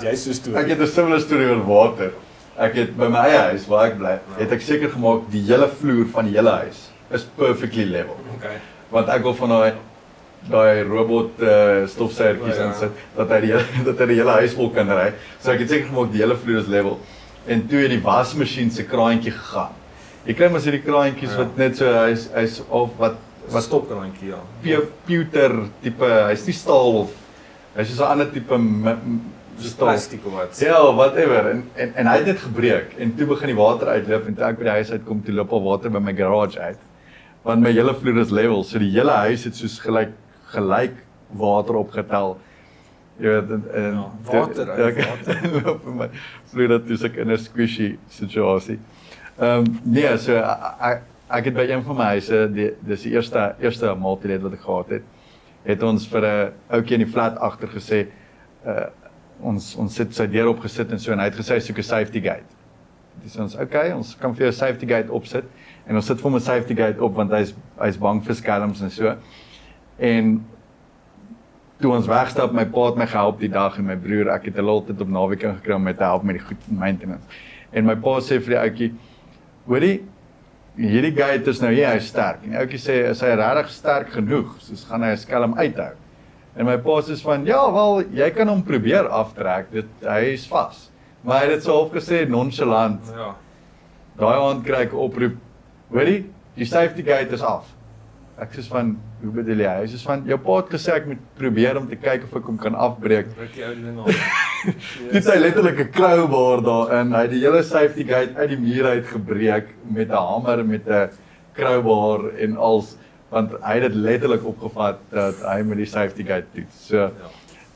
jy so storie. Ek het 'n similar storie oor water. Ek het by my eie huis waar ek bly, het ek seker gemaak die hele vloer van die hele huis is perfectly level. Okay. Want ek wil van daai robot stofsuigertjies insit dat hy die hele huis vol kan ry. So ek het seker gemaak die hele vloer is level. En toe het die wasmasjien se kraantjie gegaan. Jy kry mos hierdie kraantjies wat net so hy's of wat stopkraantjie ja. Pewter tipe, hy's nie staal of hy's so 'n ander tipe Dis plastic of wat. ja, whatever. En hy het dit gebreek en toe begin die water uitloop en toe ek by die huis uitkom toe loop al water by my garage uit. Want my hele vloer is level, so die hele huis het soos gelyk water opgetel. Jy weet en water loop in my vloer dat dis 'n squishy situasie. Nee, so ek het by een van my huise, dis die eerste multiled wat ek gehad het ons vir 'n ouetjie in die flat agter gesê ons sit sy deur opgesit en so en hy het gesê soek 'n safety gate. Dis ons okay, ons kan vir jou 'n safety gate opsit en ons sit vir hom 'n safety gate op want hy's bang vir skelms en so. En toe ons wegstap, my pa het my gehelp die dag en my broer, ek het hulle altyd op naweek ingekry om my te help met die goed maintenance. En my pa sê vir die ouetjie, hoorie, hierdie gate is nou hier, hy's sterk. En die ouetjie sê, is hy regtig sterk genoeg? Soos gaan hy 'n skelm uithou? En my pa sê van, ja, wel, jy kan hom probeer aftrek, hy is vas. Maar hy het dit so opgesê, nonchalant. Ja. Daai aand kry ek 'n oproep, hoorie, die safety gate is af. Ek sê van, hoe bedoel jy? Hy sê van, jou pa het gesê ek moet probeer om te kyk of ek hom kan afbreek. Breek die ou ding af. Dit is hy letterlik 'n crowbar daarin. Hy het die hele safety gate uit die muur uit gebreek met 'n hamer met 'n crowbar en als want hy het dit letterlik opgevat dat hy met die safety gate toets. So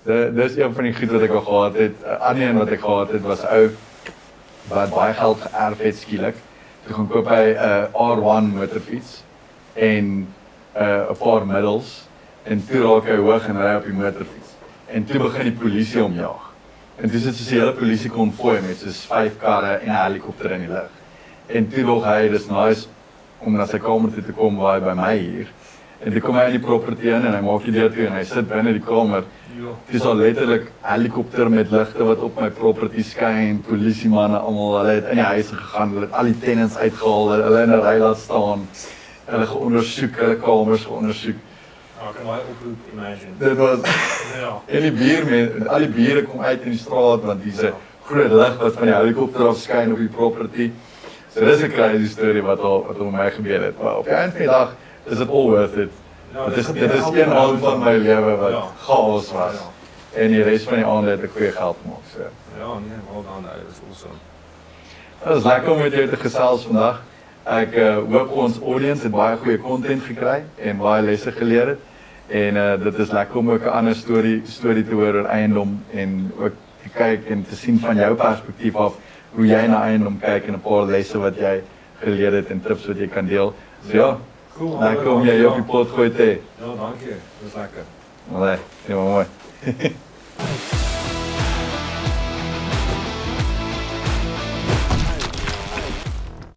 dis een van die goed wat ek al gehad het. 'n Ander een wat ek gehad het was 'n ou wat baie geld geërf het skielik. Toe gaan koop hy 'n R1 motorfiets en 'n paar middels en toe raak hy hoog en ry op die motorfiets. En toe begin die polisie hom jag. En dis is 'n hele polisie konvooi met soos 5 karre en 'n helikopter in die lug. En toe dog hy dis nice om na sy kamer toe te kom waar hy by my hier. En toe kom hy in die property in en hy maak die deur toe en hy sit binne die kamer. Dis al letterlik helikopter met ligte wat op my property skyn, polisiemanne almal, hulle het in die huis gegaan, hulle het al die tenants uitgehaal, hulle in 'n ry laat staan. Hulle geondersoek, hulle kamers geondersoek. Ek kan my oproep imagine. Dit was Ja. en al die bure kom uit in die straat want dis 'n groot lig wat van die helikopter af skyn op die property. So dis 'n crazy storie wat op my gebeur het. Maar op die einde van die dag is dit all worth it. Ja, Dit is een aand van my lewe wat Ja. chaos was. En die res van die aand het ek goeie geld gemaak. So. Ja, nee, wel dan, dit is awesome. Dit was lekker om met jou te gesels vandag. Ek hoop ons audience het baie goeie content gekry en baie lesse geleer het. En dit is lekker om ook 'n ander storie te hoor oor eiendom en ook te kyk en te sien van jou perspektief af hoe jy na eiendom kyk en 'n paar lesse wat jy geleer het en tips wat jy kan deel. So ja, Cool. lekker om jy op die pot gooi te hê. Ja, dankie. Dis lekker. Allee, mooi.